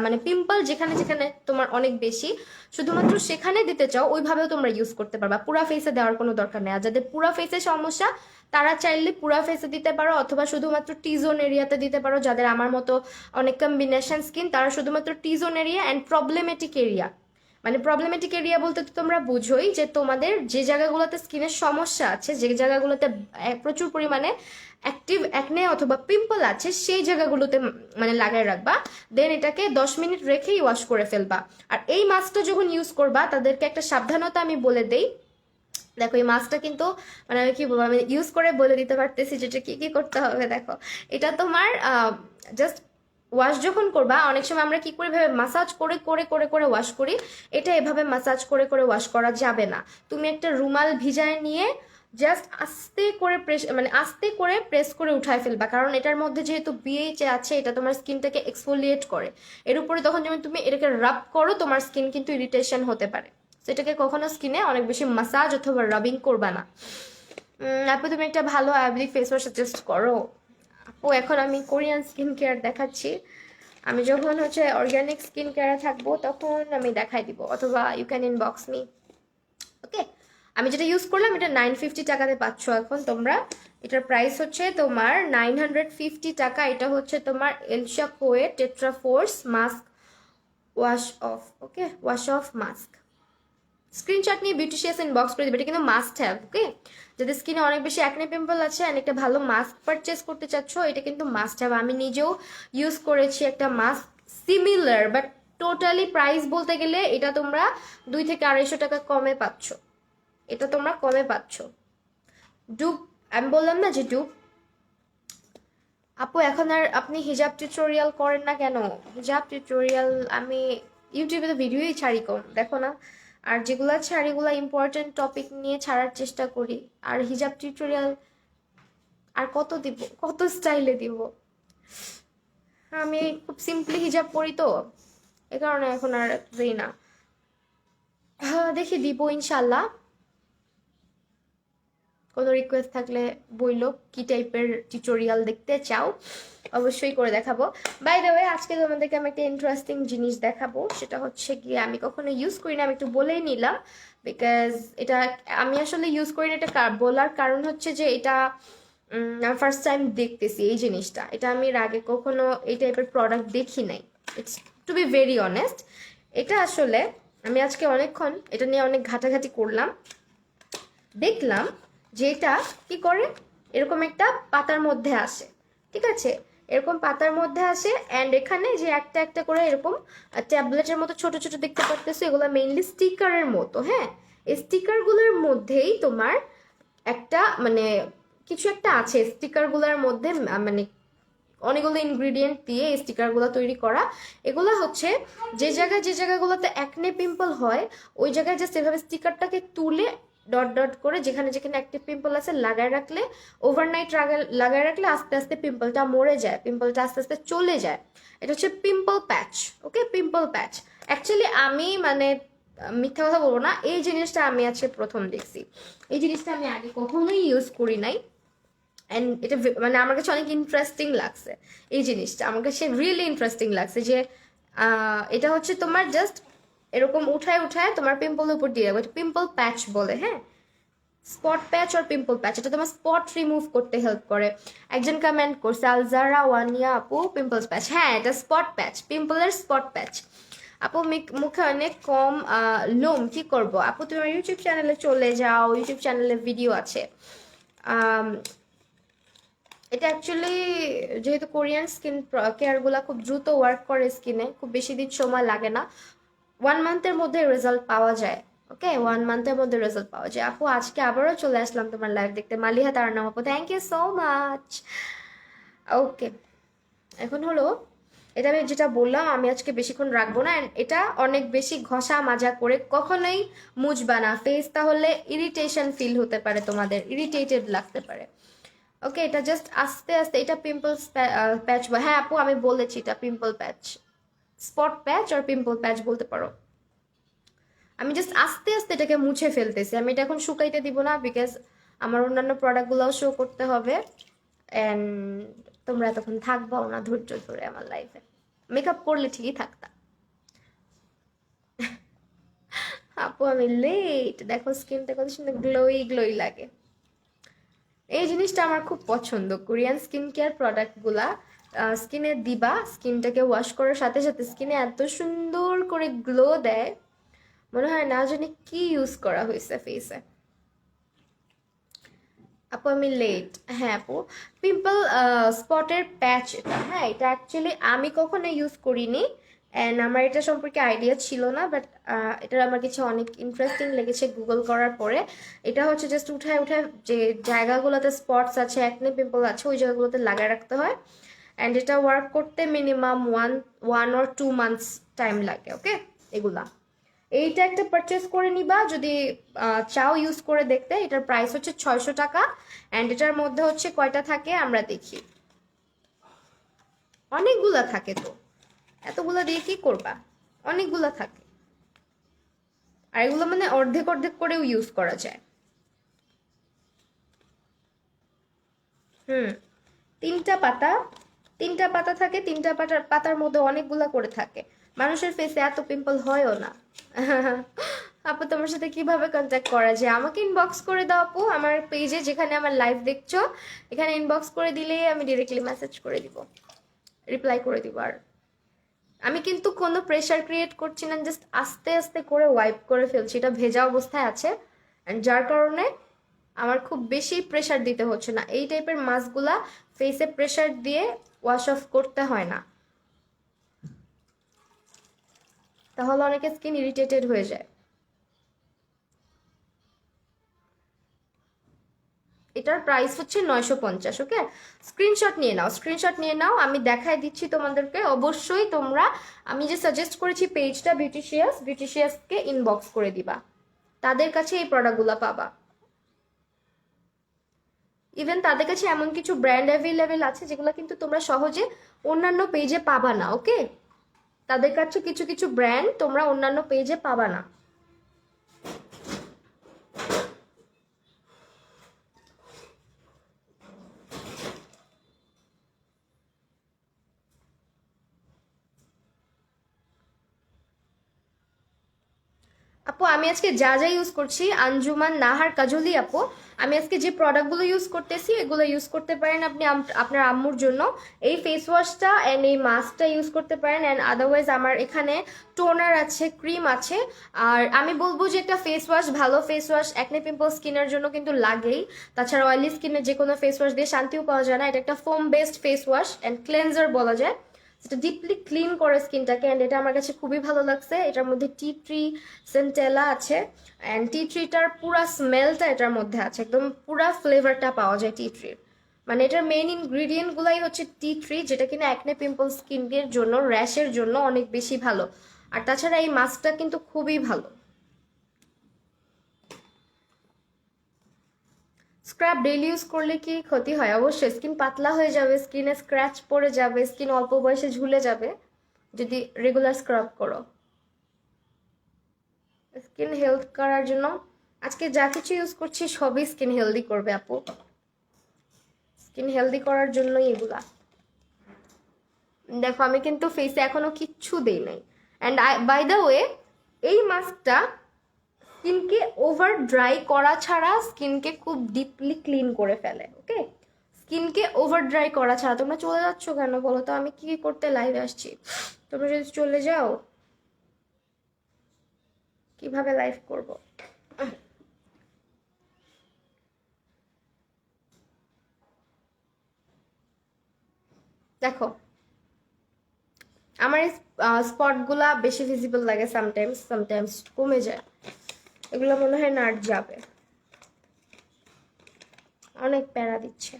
মানে পিম্পল যেখানে যেখানে তোমার অনেক বেশি, শুধুমাত্র সেখানে দিতে চাও, ওইভাবেও তোমরা ইউজ করতে পারবা। পুরা ফেসে দেওয়ার কোনো দরকার নেই। আর যাদের পুরা ফেসে সমস্যা তারা চাইলে পুরা ফেসে দিতে পারো, অথবা শুধুমাত্র টি জোন এরিয়াতে দিতে পারো। যাদের আমার মতো অনেক কম্বিনেশন স্কিন, তারা শুধুমাত্র T zone area and problematic area, মানে প্রবলেমেটিক এরিয়া বলতে তো তোমরা বুঝোই যে তোমাদের যে জায়গাগুলোতে স্কিনের সমস্যা আছে, যে জায়গাগুলোতে প্রচুর পরিমাণে অ্যাক্টিভ অ্যাকনে অথবা পিম্পল আছে, সেই জায়গাগুলোতে মানে লাগায় রাখবা। দেন এটাকে 10 মিনিট রেখেই ওয়াশ করে ফেলবা। আর এই মাস্কটা যখন ইউজ করবা, তাদেরকে একটা সাবধানতা আমি বলে দেই। দেখো এই মাস্কটা কিন্তু মানে আমি কি বলবো, আমি ইউজ করে বলে দিতে পারতেছি যেটা কি কি করতে হবে। দেখো, এটা তোমার জাস্ট ওয়াশ যখন করবা, অনেক সময় আমরা কি করি ভাবে মাসাজ করে করে করে করে ওয়াশ করি, এটা এভাবে মাসাজ করে করে ওয়াশ করা যাবে না। তুমি একটা রুমাল ভিজায় নিয়ে জাস্ট আস্তে করে প্রেস, মানে আস্তে করে প্রেস করে উঠায় ফেলবা, কারণ এটার মধ্যে যেহেতু বিএইচ আছে, এটা তোমার স্কিনটাকে এক্সফোলিয়েট করে। এর উপরে তখন যেমন তুমি এটাকে রাব করো, তোমার স্কিন কিন্তু ইরিটেশন হতে পারে। সেটাকে কখনো স্কিনে অনেক বেশি মাসাজ অথবা রাবিং করবা না। আপু তুমি একটা ভালো আয়োডিক ফেস ওয়াশ সাজেস্ট করো। আপু এখন আমি কোরিয়ান স্কিন কেয়ার দেখাচ্ছি, আমি যখন হচ্ছে অর্গানিক স্কিন কেয়ারে থাকবো তখন আমি দেখাই দিব, অথবা ইউ ক্যান ইনবক্স মি। ওকে, আমি যেটা ইউজ করলাম এটা 950 টাকাতে পাচ্ছ এখন তোমরা। এটার প্রাইস হচ্ছে তোমার 950 টাকা। এটা হচ্ছে তোমার Elsa Koi tetra force mask wash of. Okay, wash of mask. Screenshot নিয়ে বিউটিশিয়াস ইনবক্স করে দিবে, এটা কিন্তু মাস্ট হ্যাভ। ওকে, যাদের স্কিনে অনেক বেশি অ্যাকনে পিম্পল আছে আর একটা ভালো মাস্ক পারচেস করতে চাচ্ছ, এটা কিন্তু মাস্ট হ্যাভ। আমি নিজেও ইউজ করেছি একটা mask similar, but totally price বলতে গেলে এটা তোমরা 200 থেকে 250 টাকা কমে পাচ্ছ। এটা তোমরা কমে পাচ্ছ। ডুপ, আমি বললাম না যে ডুপ। আপু এখন আর আপনি হিজাব টিউটোরিয়াল করেন না কেন? হিজাব টিউটোরিয়াল আমি ইউটিউবে তো ভিডিওই ছাড়ি কম, দেখো না। আর যেগুলো ছাড়ি এগুলো ইম্পর্টেন্ট টপিক নিয়ে ছাড়ার চেষ্টা করি। আর হিজাব টিউটোরিয়াল আর কত দিব, কত স্টাইলে দিব? আমি খুব সিম্পলি হিজাব পরি তো, এ কারণে এখন আর দিই না। দেখি দিব ইনশাল্লাহ। কোনো রিকোয়েস্ট থাকলে বইলো, কি টাইপের টিউটোরিয়াল দেখতে চাও, অবশ্যই করে দেখাবো। বাই দ্য ওয়ে, আজকে তোমাদেরকে আমি একটা ইন্টারেস্টিং জিনিস দেখাবো, সেটা হচ্ছে কি আমি কখনো ইউজ করি না, আমি একটু বলেই নিলাম, বিকজ এটা আমি আসলে ইউজ করি না। এটা বলার কারণ হচ্ছে যে এটা আমি ফার্স্ট টাইম দেখতেছি এই জিনিসটা। এটা আমি এর আগে কখনো এই টাইপের প্রোডাক্ট দেখি নাই, it's to be very honest. এটা আসলে আমি আজকে অনেকক্ষণ এটা নিয়ে অনেক ঘাটাঘাটি করলাম, দেখলাম যে এটা কি করে, এরকম একটা পাতার মধ্যে আসে, ঠিক আছে, এরকম পাতার মধ্যে আসে। অ্যান্ড এখানে যে একটা একটা করে এরকম ট্যাবলেটের মতো ছোট ছোট দেখতে পারতেছো, এগুলো মেইনলি স্টিকারের মতো। হ্যাঁ, এই স্টিকারগুলোর মধ্যেই তোমার একটা মানে কিছু একটা আছে, স্টিকারগুলোর মধ্যে মানে অনেকগুলো ইনগ্রিডিয়েন্ট দিয়ে এই স্টিকারগুলো তৈরি করা। এগুলো হচ্ছে যে জায়গাগুলোতে অ্যাকনে পিম্পল হয়, ওই জায়গায় জাস্ট এভাবে স্টিকারটাকে তুলে ডট ডট করে যেখানে যেখানে অ্যাক্টিভ পিম্পল আছে লাগায় রাখলে, ওভারনাইট লাগায় রাখলে আস্তে আস্তে পিম্পলটা মরে যায়, পিম্পলটা আস্তে আস্তে চলে যায়। এটা হচ্ছে পিম্পল প্যাচ। ওকে, পিম্পল প্যাচ। অ্যাকচুয়ালি আমি মানে মিথ্যা কথা বলবো না, এই জিনিসটা আমি আজকে প্রথম দেখছি। এই জিনিসটা আমি আগে কখনোই ইউজ করি নাই। অ্যান্ড এটা মানে আমার কাছে অনেক ইন্টারেস্টিং লাগছে। এই জিনিসটা আমার কাছে রিয়েলি ইন্টারেস্টিং লাগছে যে এটা হচ্ছে তোমার জাস্ট এরকম উঠায় উঠায় তোমার পিম্পলের উপর দিয়ে রাখবে। পিম্পল প্যাচ বলে। হ্যাঁ, স্পট প্যাচ আর পিম্পল প্যাচ, এটা তোমার স্পট রিমুভ করতে হেল্প করে। একজন কমেন্ট করছে আলজারা ওয়ানিয়া আপু পিম্পলস প্যাচ, হ্যাঁ এটা স্পট প্যাচ, পিম্পলের স্পট প্যাচ। আপু মুখে অনেক কম লোম, কি করব? আপু তুমি আমার ইউটিউব চ্যানেলে চলে যাও, ইউটিউব চ্যানেলে ভিডিও আছে। এটা অ্যাকচুয়ালি যেহেতু কোরিয়ান স্কিন কেয়ারগুলো খুব দ্রুত ওয়ার্ক করে স্কিনে, খুব বেশি দিন সময় লাগে না, 1 মান্থের মধ্যে রেজাল্ট পাওয়া যায়। ওকে, ওকে, 1 মান্থের মধ্যে রেজাল্ট পাওয়া যায়। আপু আজকে আবারও চলে আসলাম তোমার লাইভ দেখতে, মালিহা তার নাম আপু, থ্যাংক ইউ সো মাচ। ওকে, এখন হলো এটা আমি যেটা বললাম, আমি আজকে বেশিক্ষণ রাখবো না, and এটা অনেক বেশি ঘষা মাজা করে কখনোই মুছবা না ফেস, তাহলে ইরিটেশন ফিল হতে পারে, তোমাদের ইরিটেটেড লাগতে পারে। ওকে, এটা জাস্ট আস্তে আস্তে, এটা পিম্পলস প্যাচ, হ্যাঁ আপু আমি বলেছি এটা পিম্পল প্যাচ, স্পট প্যাচ আর পিম্পল প্যাচ বলতে পারো। আমি জাস্ট আস্তে আস্তে এটাকে মুছে ফেলতেছি, আমি এটা এখন শুকাইতে দিব না, বিকজ আমার অন্যান্য প্রোডাক্টগুলোও শো করতে হবে, অ্যান্ড তোমরা এতক্ষণ থাকবাও না ধৈর্য ধরে আমার লাইফে, মেকআপ করলে ঠিকই থাকতা। আপু আমি লেট, দেখো স্কিনটা কত সুন্দর গ্লোই গ্লোই লাগে। এই জিনিসটা আমার খুব পছন্দ, কোরিয়ান স্কিন কেয়ার প্রোডাক্টগুলা স্কিনে দিবা, স্কিনটাকে ওয়াশ করার সাথে সাথে স্কিনে এত সুন্দর করে গ্লো দেয়, মনে হয় না জানি কি ইউজ করা হয়েছে ফেসে। আপু আমি লেট, হ্যাঁ আপু পিম্পল স্পটের প্যাচ এটা, হ্যাঁ এটা অ্যাকচুয়ালি আমি কখনো ইউজ করিনি, অ্যান্ড আমার এটা সম্পর্কে আইডিয়া ছিল না, বাট এটা আমার কাছে অনেক ইন্টারেস্টিং লেগেছে গুগল করার পরে। এটা হচ্ছে জাস্ট উঠায় উঠায় যে জায়গাগুলোতে স্পটস আছে, অ্যাকনে পিম্পল আছে, ওই জায়গাগুলোতে লাগায় রাখতে হয়, অ্যান্ড এটা ওয়ার্ক করতে minimum one or 2 months time লাগে। ওকে, এগুলা এইটা একটা পারচেস করে নিবা যদি চাও ইউজ করে দেখতে। এটার প্রাইস হচ্ছে 600 টাকা, অ্যান্ড এটার মধ্যে হচ্ছে কয়টা থাকে আমরা দেখি, অনেকগুলা থাকে, তো এতগুলা দিয়ে কি করবা, অনেকগুলা থাকে, আর এগুলো মানে অর্ধেক অর্ধেক করেও ইউজ করা যায়। হুম, তিনটা পাতা, তিনটা পাতা থাকে, তিনটা পাতার পাতার মধ্যে অনেকগুলা করে থাকে, মানুষের ফেসে এত পিম্পল হয়ও না। আপু তোমার সাথে কিভাবে কন্ট্যাক্ট করা যায়, আমাকে ইনবক্স করে দাও আপু, আমার পেজে যেখানে আমার লাইভ দেখছো এখানে ইনবক্স করে দিলেই আমি ডিরেক্টলি মেসেজ করে দিব, রিপ্লাই করে দিব। আর আমি কিন্তু কোনো প্রেশার ক্রিয়েট করছি না, জাস্ট আস্তে আস্তে করে ওয়াইপ করে ফেলছি, এটা ভেজা অবস্থায় আছে, অ্যান্ড যার কারণে আমার খুব বেশি প্রেশার দিতে হচ্ছে না। এই টাইপের মাস্কগুলা ফেসে প্রেশার দিয়ে ওয়াশ অফ করতে হয় না, তাহলে অনেকে স্কিন ইরিটেটেড হয়ে যায়। এটার প্রাইস হচ্ছে 950। ওকে, স্ক্রিনশট নিয়ে নাও, স্ক্রিনশট নিয়ে নাও, আমি দেখাই দিচ্ছি তোমাদেরকে। অবশ্যই তোমরা, আমি যে সাজেস্ট করেছি পেজটা বিউটিশিয়াসকে ইনবক্স করে দিবা, তাদের কাছে এই প্রোডাক্টগুলো পাবা। ইভেন তাদের কাছে এমন কিছু ব্র্যান্ড অ্যাভেলেবেল আছে যেগুলো কিন্তু তোমরা সহজে অন্যান্য পেজে পাবা না। ওকে, তাদের কাছে কিছু কিছু ব্র্যান্ড তোমরা অন্যান্য পেজে পাবা না। আপু আমি আজকে যা যা ইউজ করছি, আঞ্জুমান নাহার কাজলি আপু, আমি আজকে যে প্রোডাক্টগুলো ইউজ করতেছি এগুলো ইউজ করতে পারেন আপনি আপনার আম্মুর জন্য। এই ফেস ওয়াশটা অ্যান্ড এই মাস্কটা ইউজ করতে পারেন, অ্যান্ড আদারওয়াইজ আমার এখানে টোনার আছে, ক্রিম আছে। আর আমি বলবো যে একটা ফেস ওয়াশ, ভালো ফেস ওয়াশ অ্যাকনে পিম্পল স্কিনের জন্য কিন্তু লাগেই, তাছাড়া অয়েলি স্কিনের যে কোনো ফেস ওয়াশ দিয়ে শান্তিও পাওয়া যায় না। এটা একটা foam based face wash and cleanser বলা যায়, যেটা ডিপলি ক্লিন করে স্কিনটাকে, অ্যান্ড এটা আমার কাছে খুবই ভালো লাগছে। এটার মধ্যে টি ট্রি সেন্টেলা আছে, অ্যান্ড টি ট্রিটার পুরা স্মেলটা এটার মধ্যে আছে, একদম পুরা ফ্লেভারটা পাওয়া যায় টি ট্রির। মানে এটার মেইন ইনগ্রিডিয়েন্ট গুলাই হচ্ছে টি ট্রি, যেটা কিনা অ্যাকনে পিম্পল স্কিনের জন্য, র্যাশের জন্য অনেক বেশি ভালো। আর তাছাড়া এই মাস্কটা কিন্তু খুবই ভালো। স্ক্রাব ডেইলি ইউজ করলে কি ক্ষতি হয়? অবশ্যই, স্কিন পাতলা হয়ে যাবে, স্কিনে স্ক্র্যাচ পড়ে যাবে, স্কিন অল্প বয়সে ঝুলে যাবে যদি রেগুলার স্ক্রাব করো। স্কিন হেলথ করার জন্য আজকে যা কিছু ইউজ করছি সবই স্কিন হেলদি করবে আপু, স্কিন হেলদি করার জন্যই এগুলা। দেখো আমি কিন্তু ফেসে এখনো কিচ্ছু দেই নাই, অ্যান্ড বাই দ্য ওয়ে এই মাস্কটা স্কিনকে ওভার ড্রাই করা ছাড়া স্কিনকে খুব ডিপলি ক্লিন করে ফেলে। ওকে, স্কিনকে ওভার ড্রাই করা ছাড়া। তোমরা চলে যাচ্ছ কেন বলো তো, আমি কি করতে লাইভে আসছি, তোমরা যদি চলে যাও কিভাবে লাইভ করব? দেখো আমার এই স্পটগুলা বেশি ভিজিবল লাগে, সামটাইমস সামটাইমস কমে যায়। এগুলো মনে হয় নাট যাবে, অনেক প্যারা দিচ্ছে।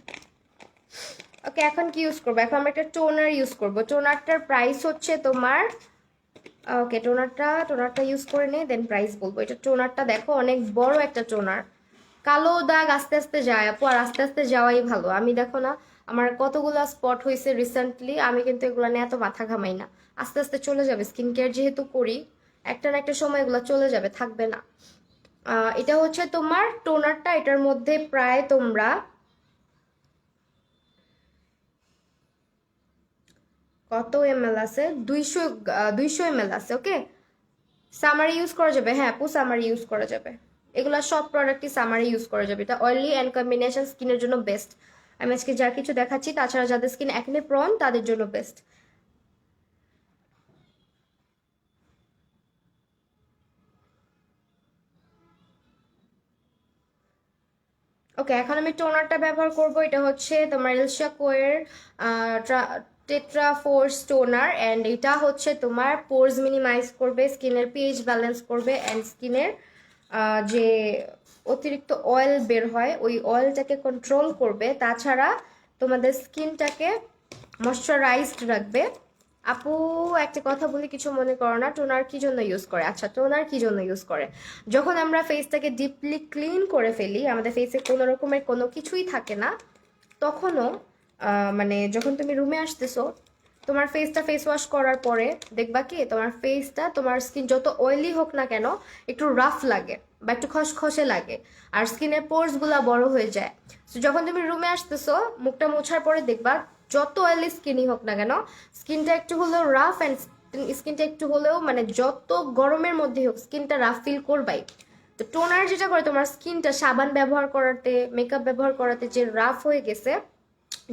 ওকে, এখন কি ইউজ করবো? এখন আমরা একটা টোনার ইউজ করবো। টোনারটার প্রাইস হচ্ছে তোমার, ওকে টোনারটা ইউজ করে নেই, দেন প্রাইস বলবো। এটা টোনারটা দেখো অনেক বড় একটা টোনার, কালো দাগ আস্তে আস্তে যায় আপু, আর আস্তে আস্তে যাওয়াই ভালো। আমি দেখো না আমার কতগুলা স্পট হয়েছে রিসেন্টলি, আমি কিন্তু এগুলো নিয়ে এত মাথা ঘামাই না, আস্তে আস্তে চলে যাবে। স্কিন কেয়ার যেহেতু করি, একটা না একটা সময় এগুলো চলে যাবে, থাকবে না। এটা হচ্ছে তোমার টোনারটা, এটার মধ্যে প্রায় তোমরা কত এমএল আছে, 200 200 ml আছে। ওকে, সামারি ইউজ করা যাবে, হ্যাঁ আপু সামারি ইউজ করা যাবে। এগুলা সব প্রোডাক্টই সামারি ইউজ করা যাবে। এটা অয়েলি অ্যান্ড কম্বিনেশন স্কিনের জন্য বেস্ট। আমি আজকে যা কিছু দেখাচ্ছি, তাছাড়া যাদের স্কিন একনে প্রন তাদের জন্য বেস্ট। ওকে, এখন আমি টোনারটা ব্যবহার করব। এটা হচ্ছে তোমার Elishacoy tetra force toner, and এটা হচ্ছে তোমার পোর্স মিনিমাইজ করবে, স্কিনের পিএইচ ব্যালেন্স করবে, অ্যান্ড স্কিনের যে অতিরিক্ত অয়েল বের হয় ওই অয়েলটাকে কন্ট্রোল করবে। তাছাড়া তোমাদের স্কিনটাকে ময়শ্চারাইজড রাখবে। আপু একটা কথা বলি, কিছু মনে করো না। টোনার কি জন্য ইউজ করে? আচ্ছা, টোনার কি জন্য ইউজ করে? যখন আমরা ফেসটাকে ডিপলি ক্লিন করে ফেলি, আমাদের ফেসে কোনো রকমের কোনো কিছুই থাকে না, তখনও মানে যখন তুমি রুমে আসতেছো, তোমার ফেসটা ফেস ওয়াশ করার পরে দেখবা কি তোমার ফেসটা, তোমার স্কিন যত অয়েলি হোক না কেন একটু রাফ লাগে বা একটু খসখসে লাগে, আর স্কিনের পোর্সগুলো বড় হয়ে যায়। তো যখন তুমি রুমে আসতেছো, মুখটা মোছার পরে দেখবা যত অয়েলি স্কিনই হোক না কেন, স্কিনটা একটু হলেও রাফ, অ্যান্ড স্কিনটা একটু হলেও মানে যত গরমের মধ্যেই হোক স্কিনটা রাফ ফিল করবাই। তো টোনার যেটা করে, তোমার স্কিনটা সাবান ব্যবহার করাতে, মেকআপ ব্যবহার করাতে যে রাফ হয়ে গেছে,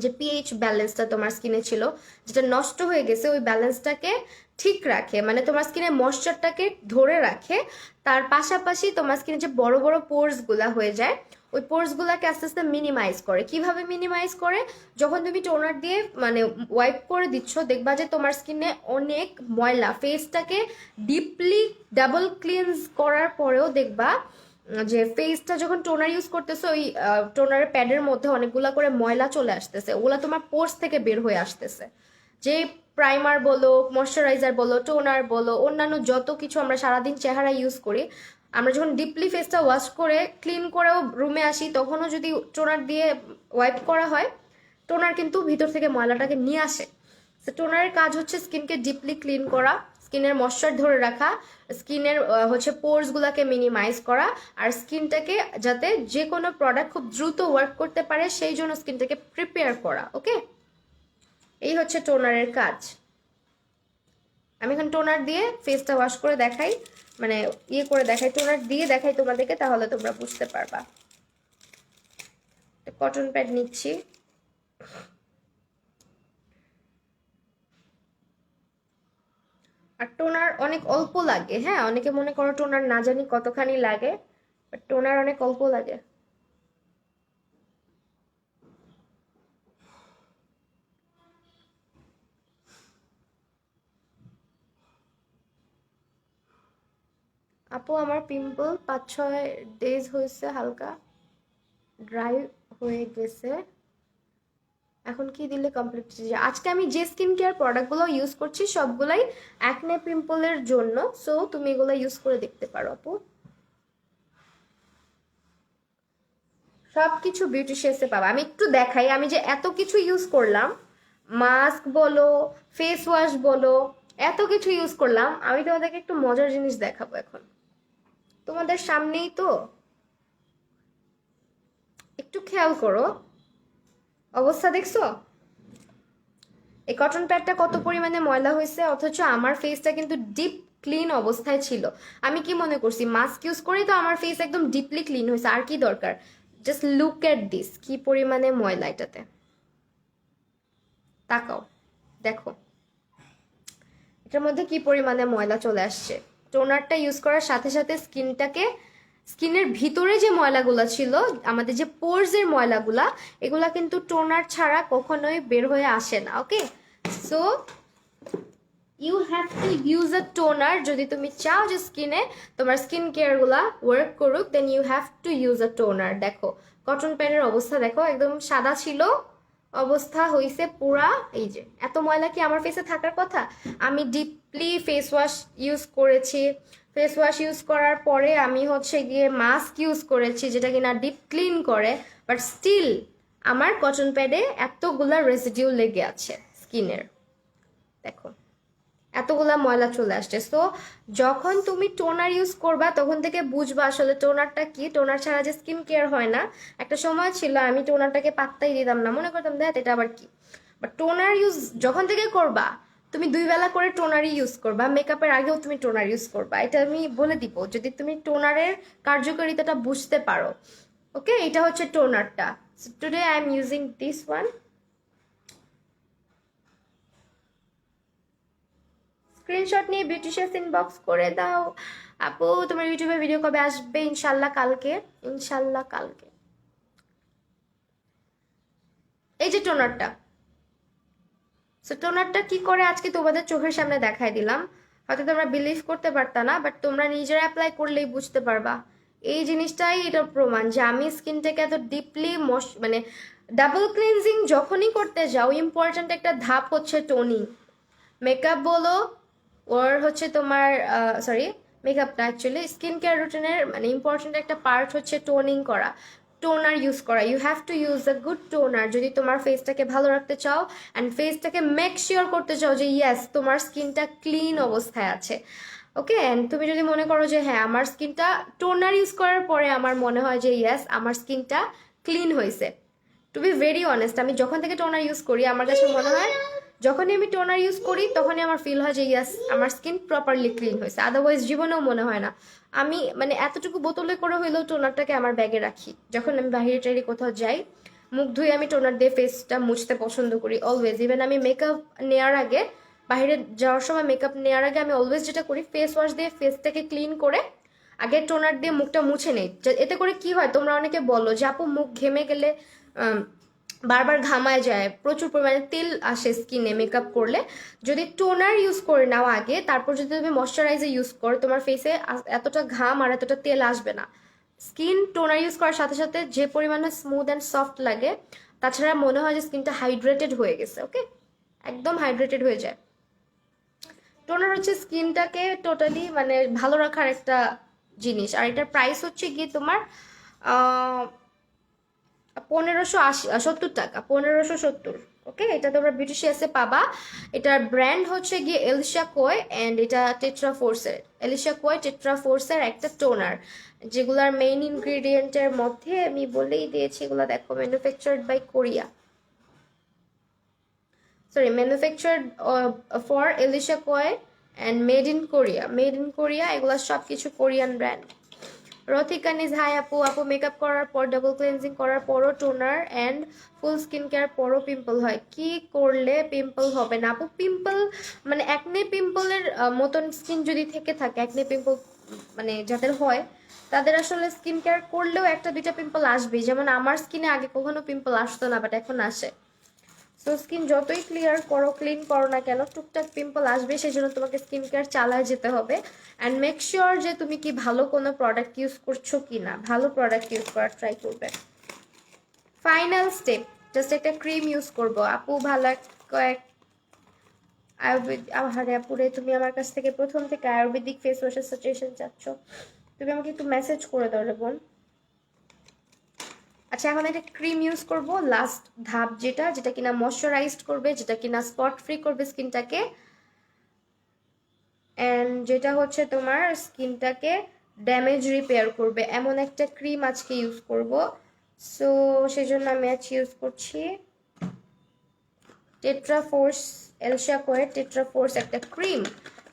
যে পিএইচ ব্যালেন্সটা তোমার স্কিনে ছিল যেটা নষ্ট হয়ে গেছে, ওই ব্যালেন্সটাকে ঠিক রাখে, মানে তোমার স্কিনের ময়শ্চারটাকে ধরে রাখে। তার পাশাপাশি তোমার স্কিনে যে বড় বড় পোর্স গুলা হয়ে যায়, ওই পোর্স গুলাকে আস্তে আস্তে মিনিমাইজ করে। কিভাবে মিনিমাইজ করে? যখন তুমি টোনার দিয়ে মানে ওয়াইপ করে দিচ্ছ, দেখবা যে তোমার স্কিনে অনেক ময়লা, ফেসটাকে ডিপলি ডাবল ক্লিনজ করার পরেও দেখবা যে ফেসটা যখন টোনার ইউজ করতেছে, ওই টোনারের প্যাডের মধ্যে অনেকগুলা করে ময়লা চলে আসতেছে, ওগুলা তোমার পোর্স থেকে বের হয়ে আসতেছে। যে প্রাইমার বলো, ময়শ্চারাইজার বলো, টোনার বলো, অন্যান্য যত কিছু আমরা সারাদিন চেহারা ইউজ করি, আমরা যখন ডিপলি ফেসটা ওয়াশ করে ক্লিন করেও রুমে আসি, তখনও যদি টোনার দিয়ে ওয়াইপ করা হয়, টোনার কিন্তু ভিতর থেকে ময়লাটাকে নিয়ে আসে। টোনারের কাজ হচ্ছে স্কিনকে ডিপলি ক্লিন করা, স্কিনের ময়শ্চার ধরে রাখা, স্কিনের হচ্ছে পোর্স গুলাকে মিনিমাইজ করা, আর স্কিনটাকে যাতে যে কোনো প্রোডাক্ট খুব দ্রুত ওয়ার্ক করতে পারে সেই জন্য স্কিনটাকে প্রিপেয়ার করা। ওকে, এই হচ্ছে টোনারের কাজ। আমি এখন টোনার দিয়ে ফেসটা ওয়াশ করে দেখাই, মানে ইয়ে করে দেখাই, টোনার দিয়ে দেখাই তোমাদেরকে, তাহলে তোমরা বুঝতে পারবা। কটন প্যাড নিচ্ছি। আর টোনার অনেক অল্প লাগে, হ্যাঁ অনেকে মনে করো টোনার না জানি কতখানি লাগে, বাট টোনার অনেক অল্প লাগে। আপু আমার পিম্পল 5-6 ডেজ হয়েছে, হালকা ড্রাই হয়ে গেছে, এখন কি দিলে কমপ্লিট? আজকে আমি যে স্কিন কেয়ার প্রোডাক্টগুলো ইউজ করছি সবগুলাই অ্যাকনে পিম্পলের জন্য, সো তুমি এগুলো ইউজ করে দেখতে পারো আপু। সবকিছু বিউটিশিয়াসে পাবা। আমি একটু দেখাই আমি যে এত কিছু ইউজ করলাম, মাস্ক বলো, ফেস ওয়াশ বলো, এত কিছু ইউজ করলাম। আমি তোমাদেরকে একটু মজার জিনিস দেখাবো এখন, তোমাদের সামনেই তো, একটু খেয়াল করো। অবস্থা দেখছো? এই কটন প্যাডটা কত পরিমাণে ময়লা হয়েছে, অথচ আমার ফেসটা কিন্তু ডিপ ক্লিন অবস্থায় ছিল। আমি কি মনে করছি মাস্ক ইউজ করেই তো আমার ফেস একদম ডিপলি ক্লিন হয়েছে, আর কি দরকার? জাস্ট লুক এট দিস, কি পরিমাণে ময়লা এটাতে, তাকাও দেখো এটার মধ্যে কি পরিমাণে ময়লা চলে আসছে। টোনারটা ইউজ করার সাথে সাথে স্কিনের ভিতরে যে ময়লাগুলা ছিল, আমাদের যে পোরসের ময়লাগুলা, এগুলা কিন্তু টোনার ছাড়া কখনোই বের হয়ে আসে না। Okay, so you have to use a toner. যদি তুমি চাও যে স্কিনে তোমার স্কিন কেয়ারগুলা ওয়ার্ক করুক, then you have to use a toner. দেখো কটন প্যাডের অবস্থা দেখো, একদম সাদা ছিল, অবস্থা হইছে পুরা। এই যে এত ময়লা কি আমার ফেসে থাকার কথা? আমি ডিপলি ফেস ওয়াশ ইউজ করেছি, ফেস ওয়াশ ইউজ করার পরে আমি হচ্ছে গিয়ে মাস্ক ইউজ করেছি যেটা কিনা ডিপ ক্লিন করে, বাট স্টিল আমার কটন প্যাডে এতগুলা রেসিডিউ লেগে আছে স্কিনের। দেখো এতগুলা ময়লা চলে আসছে। সো যখন তুমি টোনার ইউজ করবা তখন থেকে বুঝবা আসলে টোনারটা কি। টোনার ছাড়া যে স্কিন কেয়ার হয় না। একটা সময় ছিল আমি টোনারটাকে পাত্তাই দিতাম না, মনে করতাম দেখ এটা আবার কি। বাট টোনার ইউজ যখন থেকে করবা, তুমি 2 বেলা করে টোনারই ইউজ করবা, মেকআপের আগেও তুমি টোনার ইউজ করবা, এটা আমি বলে দিব যদি তুমি টোনারের কার্যকারিতাটা বুঝতে পারো। ওকে, এটা হচ্ছে টোনারটা। So today I am using this one. Screenshot নিয়ে বিউটিশিয়াস ইনবক্স করে দাও। আপু তোমার ইউটিউবে ভিডিও কবে আসবে? ইনশাল্লাহ কালকে, ইনশাল্লাহ কালকে। এই যে টোনারটা, সো টোনারটা কি করে আজকে তোমাদের চোখের সামনে দেখাই দিলাম। হয়তো তোমরা বিলিভ করতে পারতা না, বাট তোমরা নিজেরা অ্যাপ্লাই করলেই বুঝতে পারবা। এই জিনিসটাই এটার প্রমাণ যে আমি স্কিনটাকে এত ডিপলি মানে ডাবল ক্লিনজিং যখনই করতে যাও, ইম্পর্ট্যান্ট একটা ধাপ হচ্ছে টোনিং। মেকআপ বলো ওর হচ্ছে তোমার সরি, মেকআপ না, অ্যাকচুয়ালি স্কিন কেয়ার রুটিনের মানে ইম্পর্টেন্ট একটা পার্ট হচ্ছে টোনিং করা, টোনার ইউজ করা। You have to use a good toner যদি তোমার ফেসটাকে ভালো রাখতে চাও অ্যান্ড ফেসটাকে মেক শিওর করতে চাও যে ইয়েস তোমার স্কিনটা ক্লিন অবস্থায় আছে। ওকে, অ্যান্ড তুমি যদি মনে করো যে হ্যাঁ আমার স্কিনটা টোনার ইউজ করার পরে আমার মনে হয় যে ইয়েস আমার স্কিনটা ক্লিন হয়েছে, টু বি ভেরি অনেস্ট আমি যখন থেকে টোনার ইউজ করি আমার কাছে মনে হয় যখনই আমি টোনার ইউজ করি তখনই আমার ফিল হয় যে ইয়াস আমার স্কিন প্রপারলি ক্লিন হয়েছে। আদারওয়াইজ জীবনেও মনে হয় না। আমি মানে এতটুকু বোতলে করে হইলেও টোনারটাকে আমার ব্যাগে রাখি। যখন আমি বাইরে টাইরে কোথাও যাই মুখ ধুয়ে আমি টোনার দিয়ে ফেসটা মুছতে পছন্দ করি অলওয়েজ। ইভেন আমি মেকআপ নেওয়ার আগে, বাইরে যাওয়ার সময় মেকআপ নেওয়ার আগে আমি অলওয়েজ যেটা করি ফেস ওয়াশ দিয়ে ফেসটাকে ক্লিন করে আগে টোনার দিয়ে মুখটা মুছে নেই। এতে করে কি হয় তোমরা অনেকে বলো যে আপু মুখ ঘেমে গেলে বারবার ঘামায় যায়, প্রচুর পরিমাণে তেল আসে স্কিনে মেকআপ করলে। যদি টোনার ইউজ করে নাও আগে, তারপর যদি তুমি ময়শ্চারাইজার ইউজ করো তোমার ফেসে এতটা ঘাম আর এতটা তেল আসবে না। স্কিন টোনার ইউজ করার সাথে সাথে যে পরিমাণে স্মুথ অ্যান্ড সফট লাগে, তাছাড়া মনে হয় যে স্কিনটা হাইড্রেটেড হয়ে গেছে। ওকে, একদম হাইড্রেটেড হয়ে যায়। টোনার হচ্ছে স্কিনটাকে টোটালি মানে ভালো রাখার একটা জিনিস, আর এটার প্রাইস হচ্ছে গিয়ে তোমার 1570 টাকা, 1570। ওকে, এটা তোমরা বিউটিশিয়াসে পাবা। এটার ব্র্যান্ড হচ্ছে গিয়ে এলিশা কোয় অ্যান্ড এটা টেট্রা ফোর্সের, এলিশা কোয় টেট্রা ফোর্সের একটা টোনার, যেগুলার মেইন ইনগ্রিডিয়েন্টের মধ্যে আমি বলেই দিয়েছি। এগুলো দেখো manufactured by Korea, sorry manufactured for Elishacoy and made in Korea, made in Korea. এগুলো সব কিছু কোরিয়ান ব্র্যান্ড। রথিকা নিজ হাই আপু, আপু মেকআপ করার পর ডাবল ক্লিনজিং করার পরও toner and full skin care পরও পিম্পল হয়, কি করলে পিম্পল হবে না? আপু পিম্পল মানে একনে পিম্পলের মতন স্কিন যদি থেকে থাকে, একনে পিম্পল মানে যাদের হয় তাদের আসলে স্কিন কেয়ার করলেও একটা দুইটা পিম্পল আসবেই। যেমন আমার স্কিনে আগে কখনো পিম্পল আসতো না, বাট এখন আসে। সো স্কিন যতই ক্লিয়ার করো ক্লিন করো না কেন টুকটাক পিম্পল আসবে, সেই জন্য তোমাকে স্কিন কেয়ার চালায় যেতে হবে। অ্যান্ড মেক শিওর যে তুমি কি ভালো কোনো প্রোডাক্ট ইউজ করছো কি না, ভালো প্রোডাক্ট ইউজ করার ট্রাই করবে। ফাইনাল স্টেপ, জাস্ট একটা ক্রিম ইউজ করবো আপু, ভালো কয়েক আয়ুর্বেদিক। আহারে আপুরে, তুমি আমার কাছ থেকে প্রথম থেকে আয়ুর্বেদিক ফেস ওয়াশের সাজেশন চাচ্ছ, তুমি আমাকে একটু মেসেজ করে দাও রে বোন। আচ্ছা, এখন একটা ক্রিম ইউজ করব, লাস্ট ধাপ যেটা, যেটা কিনা ময়শ্চারাইজড করবে, যেটা কিনা স্পট ফ্রি করবে স্কিনটাকে, অ্যান্ড যেটা হচ্ছে তোমার স্কিনটাকে ড্যামেজ রিপেয়ার করবে, এমন একটা ক্রিম আজকে ইউজ করব। সো সেজন্য আমি আজ ইউজ করছি tetra force, Elsa কোয়ের tetra force একটা ক্রিম,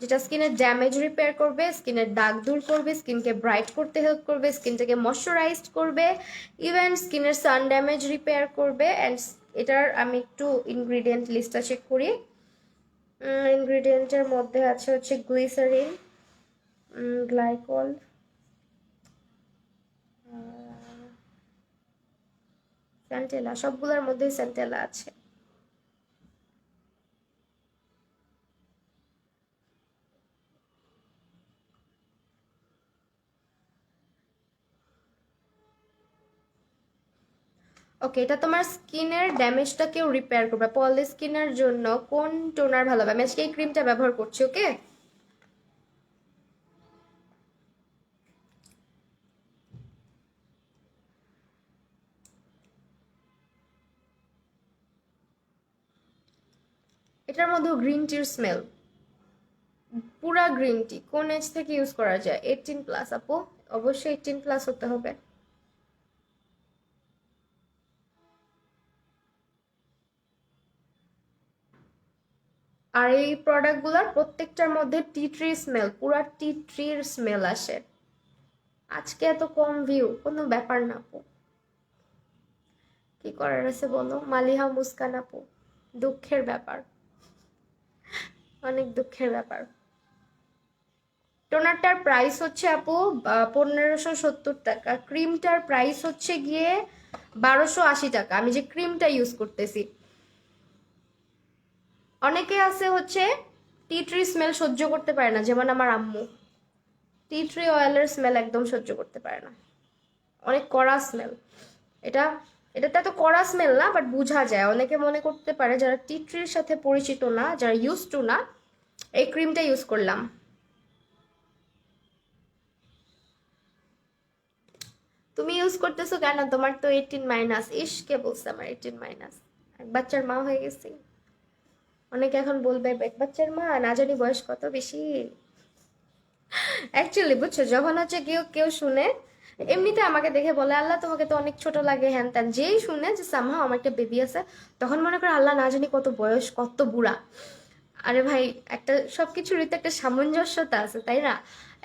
যেটা স্কিনের ড্যামেজ রিপেয়ার করবে, স্কিনের দাগ দূর করবে, স্কিনকে ব্রাইট করতে হেল্প করবে, স্কিনটাকে ময়শ্চারাইজড করবে, ইভেন স্কিনের সান ড্যামেজ রিপেয়ার করবে। অ্যান্ড এটার আমি একটু ইনগ্রিডিয়েন্ট লিস্টটা চেক করি। ইনগ্রিডিয়েন্টের মধ্যে আছে হচ্ছে গ্লিসারিন, গ্লাইকল, স্যান্টেলা, সবগুলোর মধ্যেই স্যান্টেলা আছে। ওকে, এটা তোমার স্কিনের ড্যামেজটাকেও রিপেয়ার করবে। পলি স্কিনের জন্য কোন টোনার ভালো হবে? আমি আজকে এই ক্রিমটা ব্যবহার করছি। ওকে, এটার মধ্যেও গ্রিন টির স্মেল, পুরা গ্রিন টি। কোন এজ থেকে ইউজ করা যায়? 18+ আপু, অবশ্যই 18+ হতে হবে। আর এই প্রোডাক্টগুলোর প্রত্যেকটার মধ্যে টি ট্রি স্মেল, পুরা টি ট্রির স্মেল আসে। আজকে এত কম ভিউ কোনো ব্যাপার না আপু, কি করার আছে বলো? মালিহা মুস্কান আপু, দুঃখের ব্যাপার, অনেক দুঃখের ব্যাপার। টোনারটার প্রাইস হচ্ছে আপু 1570 টাকা, ক্রিমটার প্রাইস হচ্ছে গিয়ে 1280 টাকা। আমি যে ক্রিমটা ইউজ করতেছি, অনেকে আছে হচ্ছে টি ট্রি স্মেল সহ্য করতে পারে না, যেমন আমার আম্মু টি ট্রি অয়েলের স্মেল একদম সহ্য করতে পারে না, অনেক কড়া স্মেল। এটা এটাতে এত কড়া স্মেল না, বাট বোঝা যায়। অনেকে মনে করতে পারে যারা টি ট্রির সাথে পরিচিত না, যারা ইউজ টু না, এই ক্রিমটা ইউজ করলাম। তুমি ইউজ করতেছো কেন? তোমার তো 18-। ইস, কে বলছে আমার 18-? এক বাচ্চার মা হয়ে গেছি। অনেকে এখন বলবে এক বাচ্চার মা, না জানি বয়স কত বেশি। অ্যাকচুয়ালি বুঝছো, যখন হচ্ছে কেউ কেউ শুনে, এমনিতে আমাকে দেখে বলে আল্লাহ তোমাকে তো অনেক ছোট লাগে, হ্যান ত্যান, যেই শুনে যে সামহাও আমার একটা বেবি আছে, তখন মনে করে আল্লাহ না জানি কত বয়স, কত বুড়া। আরে ভাই, একটা সবকিছুরই তো একটা সামঞ্জস্যতা আছে, তাই না?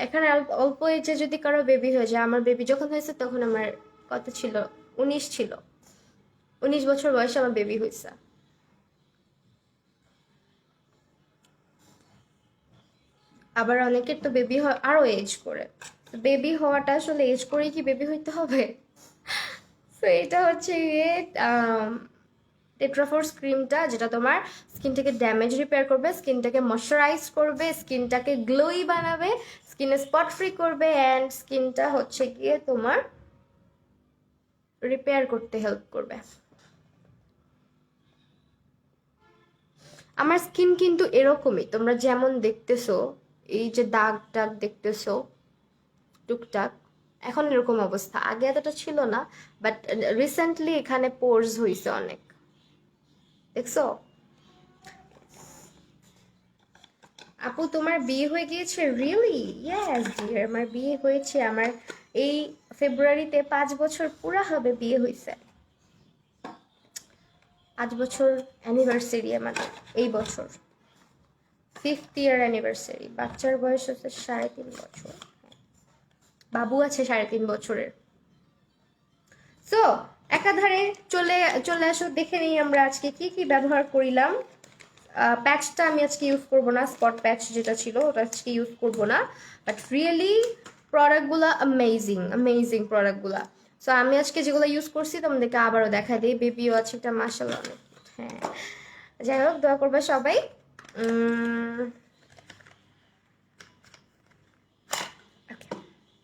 এখানে অল্প এজে যদি কারো বেবি হয়ে যায়, আমার বেবি যখন হয়েছে তখন আমার কত ছিল, 19 ছিল। 19 বছর বয়সে আমার বেবি হয়েছে। আবার অনেকের তো বেবি হয় আরো এজ করে। বেবি হওয়াটা আসলে এজ করেই কি বেবি হইতে হবে? তো এটা হচ্ছে গিয়ে টেট্রাফোর্স ক্রিমটা, যেটা তোমার স্কিনটাকে ড্যামেজ রিপেয়ার করবে, স্কিনটাকে ময়শ্চারাইজ করবে, স্কিনটাকে গ্লোই বানাবে, স্কিনে স্পট ফ্রি করবে, অ্যান্ড স্কিনটা হচ্ছে গিয়ে তোমার রিপেয়ার করতে হেল্প করবে। আমার স্কিন কিন্তু এরকমই, তোমরা যেমন দেখতেছো, এই যে দাগ টাগ দেখতেছো টুকটাক, এখন এরকম অবস্থা, আগে এতটা ছিল না, বাট রিসেন্টলি এখানে পোর্স হইছে অনেক, দেখছো? আপু তোমার বিয়ে হয়ে গিয়েছে? রিয়েলি? ইয়েস ডিয়ার, আমার বিয়ে হয়েছে। আমার এই ফেব্রুয়ারিতে 5 বছর পুরা হবে বিয়ে হয়েছে। 5 বছর অ্যানিভার্সারি আমাদের এই বছর, 5th ইয়ার অ্যানিভার্সারি। বাচ্চার বয়স হচ্ছে 3.5 বছর, বাবু আছে 3.5 বছরের। সো একাধারে চলে চলে আসো, দেখে নিই আমরা আজকে কি কি ব্যবহার করিলাম। প্যাচটা আমি আজকে ইউজ করব না, স্পট প্যাচ যেটা ছিল ওটা আজকে ইউজ করব না, বাট রিয়েলি প্রোডাক্টগুলো অ্যামেজিং, অ্যামেজিং প্রোডাক্টগুলো। সো আমি আজকে যেগুলো ইউজ করছি তোমাদেরকে আবারও দেখা দিই। বেবিও আছে একটা, মাশাআল্লাহ অনেক। হ্যাঁ, যাই হোক, দোয়া করবে সবাই।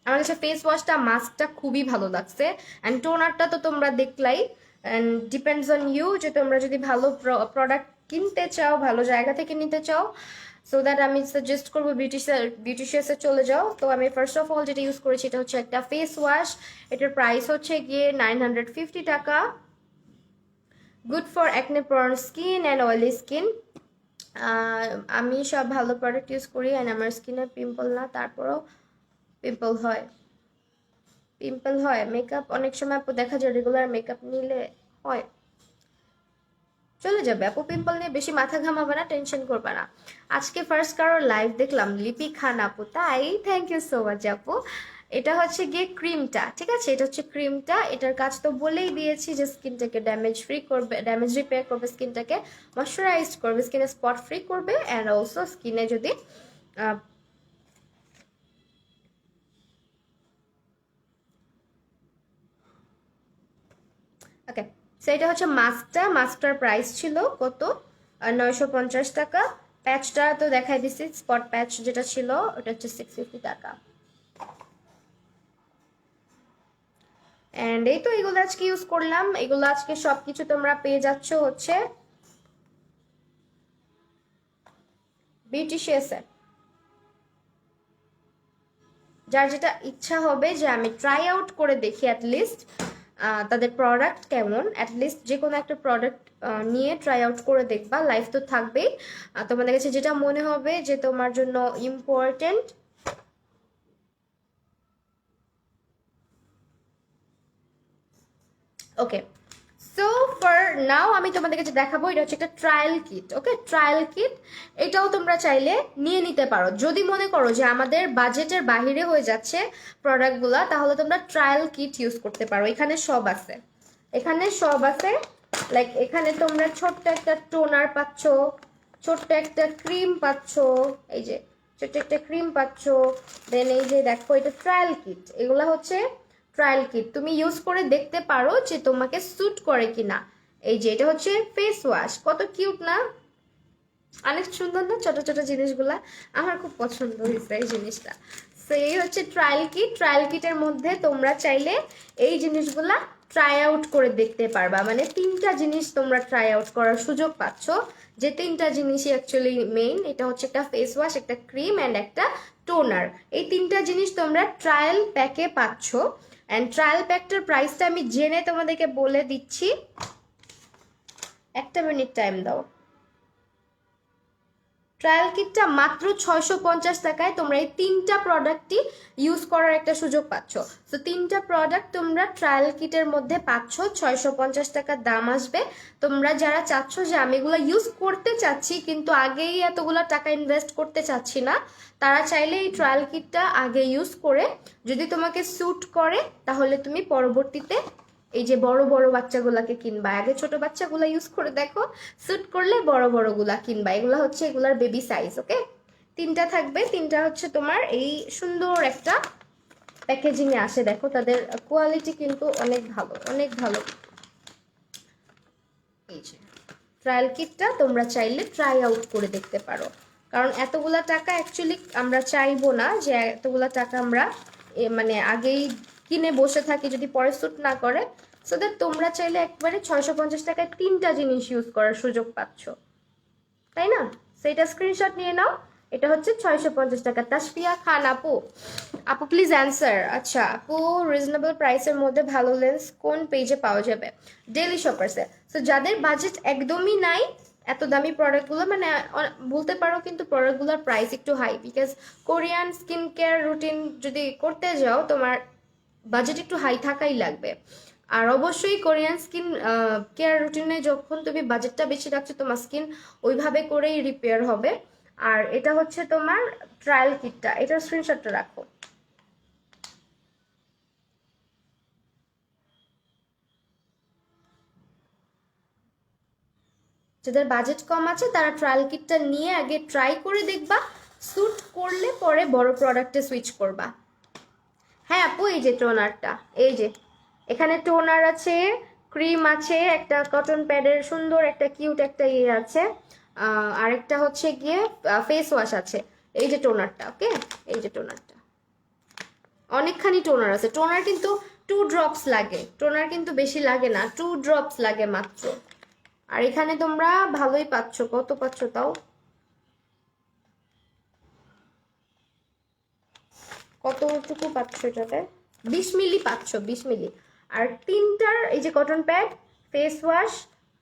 আমার কাছে ফেস ওয়াশটা, মাস্কটা খুবই ভালো লাগছে, অ্যান্ড টোনারটা তো তোমরা দেখলাই। অ্যান্ড ডিপেন্ডস অন ইউ, যে তোমরা যদি ভালো প্রোডাক্ট কিনতে চাও, ভালো জায়গা থেকে নিতে চাও, সো দ্যাট আমি সাজেস্ট করবো বিউটিশিয়াসে চলে যাও। তো আমি ফার্স্ট অফ অল যেটা ইউজ করেছি, এটা হচ্ছে একটা ফেস ওয়াশ। এটার প্রাইস হচ্ছে গিয়ে 950 টাকা। Good for acne prawn skin and oily skin. আমি সব ভালো প্রোডাক্ট ইউজ করি, অ্যান্ড আমার স্কিনে পিম্পল না, তারপরেও পিম্পল হয়, পিম্পল হয়। মেকআপ অনেক সময় আপু দেখা যায় রেগুলার মেকআপ নিলে হয়, চলে যাবে আপু। পিম্পল নিয়ে বেশি মাথা ঘামাবে না, টেনশন করবে না। আজকে ফার্স্ট কারোর লাইভ দেখলাম, লিপি খান আপু, তাই থ্যাংক ইউ সো মাচ আপু। এটা হচ্ছে গিয়ে ক্রিমটা, ঠিক আছে? এটা হচ্ছে ক্রিমটা। এটার কাজ তো বলেই দিয়েছি যে স্কিনটাকে ড্যামেজ ফ্রি করবে, ড্যামেজ রিপেয়ার করবে, স্কিনটাকে ময়শ্চারাইজ করবে, স্কিনে স্পট ফ্রি করবে, অ্যান্ড অলসো স্কিনে যদি ওকে। সো এটা হচ্ছে মাস্কটা। মাস্কটার প্রাইস ছিল কত? 950 টাকা। প্যাচটা তো দেখাই দিছি, স্পট প্যাচ যেটা ছিল ওটা হচ্ছে 650 টাকা। অ্যান্ড এই তো এগুলো আজকে ইউজ করলাম। এগুলো আজকে সবকিছু তোমরা পেয়ে যাচ্ছ হচ্ছে বিউটিশিয়াসে। যার যেটা ইচ্ছা হবে যে আমি ট্রাই আউট করে দেখি অ্যাটলিস্ট তাদের প্রোডাক্ট কেমন, অ্যাটলিস্ট যে কোনো একটা প্রোডাক্ট নিয়ে ট্রাই আউট করে দেখবা, লাইফ তো থাকবেই। তোমাদের কাছে যেটা মনে হবে যে তোমার জন্য important, okay. So for now আমি তোমাদের কাছে দেখাবো, এটা হচ্ছে একটা ট্রায়াল কিট। ওকে, ট্রায়াল কিট, এটাও তোমরা চাইলে নিয়ে নিতে পারো যদি মনে করো যে আমাদের বাজেটের বাহিরে হয়ে যাচ্ছে প্রোডাক্টগুলা, তাহলে তোমরা ট্রায়াল কিট ইউজ করতে পারো। এখানে সব আছে, এখানে সব আছে। লাইক এখানে তোমরা ছোট্ট একটা টোনার পাচ্ছ, ছোট্ট একটা ক্রিম পাচ্ছ, এই যে ছোট্ট একটা ক্রিম পাচ্ছ। দেন এই যে দেখো এটা ট্রায়াল কিট, এগুলা হচ্ছে ট্রায়াল কিট, তুমি ইউজ করে দেখতে পারো যে তোমাকে স্যুট করে কিনা। এই যে এটা হচ্ছে ফেস ওয়াশ, কত কিউট না, অনেক সুন্দর না ছোট ছোট জিনিসগুলা, আমার খুব পছন্দ হয়েছে এই জিনিসটা। সো এই হচ্ছে ট্রায়াল কিট। ট্রায়াল কিটের মধ্যে তোমরা চাইলে এই জিনিসগুলা ট্রাই আউট করে দেখতে পারবা, মানে 3টা জিনিস তোমরা ট্রাই আউট করার সুযোগ পাচ্ছ, যে 3টা জিনিসই অ্যাকচুয়ালি মেইন। এটা হচ্ছে একটা ফেস ওয়াশ, একটা ক্রিম অ্যান্ড একটা টোনার। এই 3টা জিনিস তোমরা ট্রায়াল প্যাকে পাচ্ছ। অ্যান্ড ট্রায়াল প্যাকটার প্রাইসটা আমি জেনে তোমাদেরকে বলে দিচ্ছি, একটা মিনিট টাইম দাও। ট্রায়াল কিটটা মাত্র 650 টাকায় তোমরা এই 3টা প্রোডাক্টই ইউজ করার একটা সুযোগ পাচ্ছ। তো 3টা প্রোডাক্ট তোমরা ট্রায়াল কিটের মধ্যে পাচ্ছ, 650 টাকা দাম আসবে। তোমরা যারা চাচ্ছ যে আমি এগুলো ইউজ করতে চাচ্ছি কিন্তু আগেই এতগুলো টাকা ইনভেস্ট করতে চাচ্ছি না, তারা চাইলে এই ট্রায়াল কিটটা আগে ইউজ করে যদি তোমাকে স্যুট করে তাহলে তুমি পরবর্তীতে এই যে বড় বড় বাচ্চাগুলাকে কিনবা। আগে ছোট বাচ্চাগুলা ইউজ করে দেখো, স্যুট করলে বড় বড় গুলা কিনবা। এগুলা হচ্ছে এগুলার বেবি সাইজ। ওকে, 3টা থাকবে, 3টা হচ্ছে তোমার এই সুন্দর একটা প্যাকেজিং এ আসে। দেখো তাদের কোয়ালিটি কিন্তু অনেক ভালো, অনেক ভালো। এই যে ট্রায়াল কিটটা তোমরা চাইলে ট্রাই আউট করে দেখতে পারো, কারণ এতগুলা টাকা অ্যাকচুয়ালি আমরা চাইবো না যে এতগুলা টাকা আমরা মানে আগেই কিনে বসে থাকি যদি পরে স্যুট না করে। সো দ্যাট তোমরা চাইলে একবারে 650 টাকায় 3টা জিনিস ইউজ করার সুযোগ পাচ্ছ, তাই না? সেটা স্ক্রিনশট নিয়ে নাও। এটা হচ্ছে 650 টাকা। তাসফিয়া খান আপু, আপু প্লিজ অ্যান্সার। আচ্ছা আপু, রিজনেবল প্রাইসের মধ্যে ভালো লেন্স কোন পেজে পাওয়া যাবে? ডেইলি শপার্সে। সো যাদের বাজেট একদমই নাই, এত দামি প্রোডাক্টগুলো মানে বলতে পারো কিন্তু প্রোডাক্টগুলোর প্রাইস একটু high, because Korean skin care routine যদি করতে যাও তোমার বাজেট একটু হাই থাকাই লাগবে। আর অবশ্যই কোরিয়ান স্কিন কেয়ার রুটিনে যখন তুমি বাজেটটা বেশি রাখছো তোমার স্কিন ওইভাবে করেই রিপেয়ার হবে। আর এটা হচ্ছে তোমার ট্রায়াল কিটটা, এটার স্ক্রিনশটটা রাখো। যাদের বাজেট কম আছে তারা ট্রায়াল কিটটা নিয়ে আগে ট্রাই করে দেখবা, স্যুট করলে পরে বড় প্রোডাক্টে সুইচ করবা। হ্যাঁ আপু, এই যে টোনারটা, এই যে এখানে টোনার আছে, ক্রিম আছে, একটা কটন প্যাডের সুন্দর একটা কিউট একটা ইয়ে আছে, আরেকটা হচ্ছে গিয়ে ফেস ওয়াশ আছে। এই যে টোনারটা, ওকে, এই যে টোনারটা, অনেকখানি টোনার আছে। টোনার কিন্তু 2 ড্রপস লাগে, টোনার কিন্তু বেশি লাগে না, 2 ড্রপস লাগে মাত্র। আর এখানে তোমরা ভালোই পাচ্ছ, কত পাচ্ছ তাও, কতটুকু পাচ্ছ এটাতে? 20 মিলি পাচ্ছ, 20 মিলি। আর 3টার এই যে cotton pad, face wash,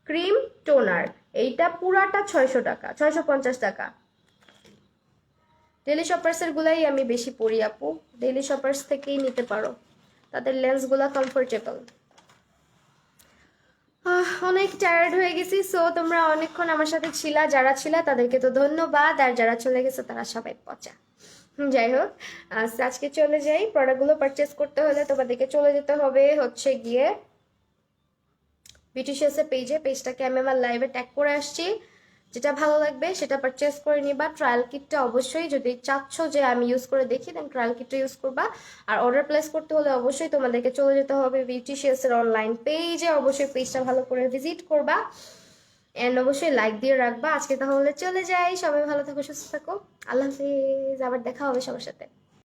cream, toner, এইটা পুরাটা 600 টাকা, 650 টাকা। ডেলি শপার্সের গুলাই আমি বেশি পরি আপু, ডেলি শপার্স থেকেই নিতে পারো, তাদের লেন্সগুলা কমফোর্টেবল। অনেক টায়ার্ড হয়ে গেছি। সো তোমরা অনেকক্ষণ আমার সাথে ছিলা, যারা ছিলা তাদেরকে তো ধন্যবাদ, আর যারা চলে গেছে তারা সবাই পচা। যাই হোক, আজকে চলে যাই। প্রোডাক্টগুলো পারচেস করতে হলে তোমাদেরকে চলে যেতে হবে হচ্ছে গিয়ে বিউটিশিয়াসের পেজে, পেজটাকে আমি আমার লাইভে ট্যাগ করে আসছি। যেটা ভালো লাগবে সেটা পারচেস করে নিবা। ট্রায়াল কিটটা অবশ্যই যদি চাচ্ছ যে আমি ইউজ করে দেখি, দেন ট্রায়াল কিটটা ইউজ করবা। আর অর্ডার প্লেস করতে হলে অবশ্যই তোমাদেরকে চলে যেতে হবে বিউটিশিয়াসের অনলাইন পেজে, অবশ্যই পেজটা ভালো করে ভিজিট করবা এন্ড অবশ্যই লাইক দিয়ে রাখবা। আজকে তাহলে চলে যাই, সবাই ভালো থাকো, সুস্থ থাকো, আল্লাহ হাফিজ, আবার দেখা হবে সবার সাথে।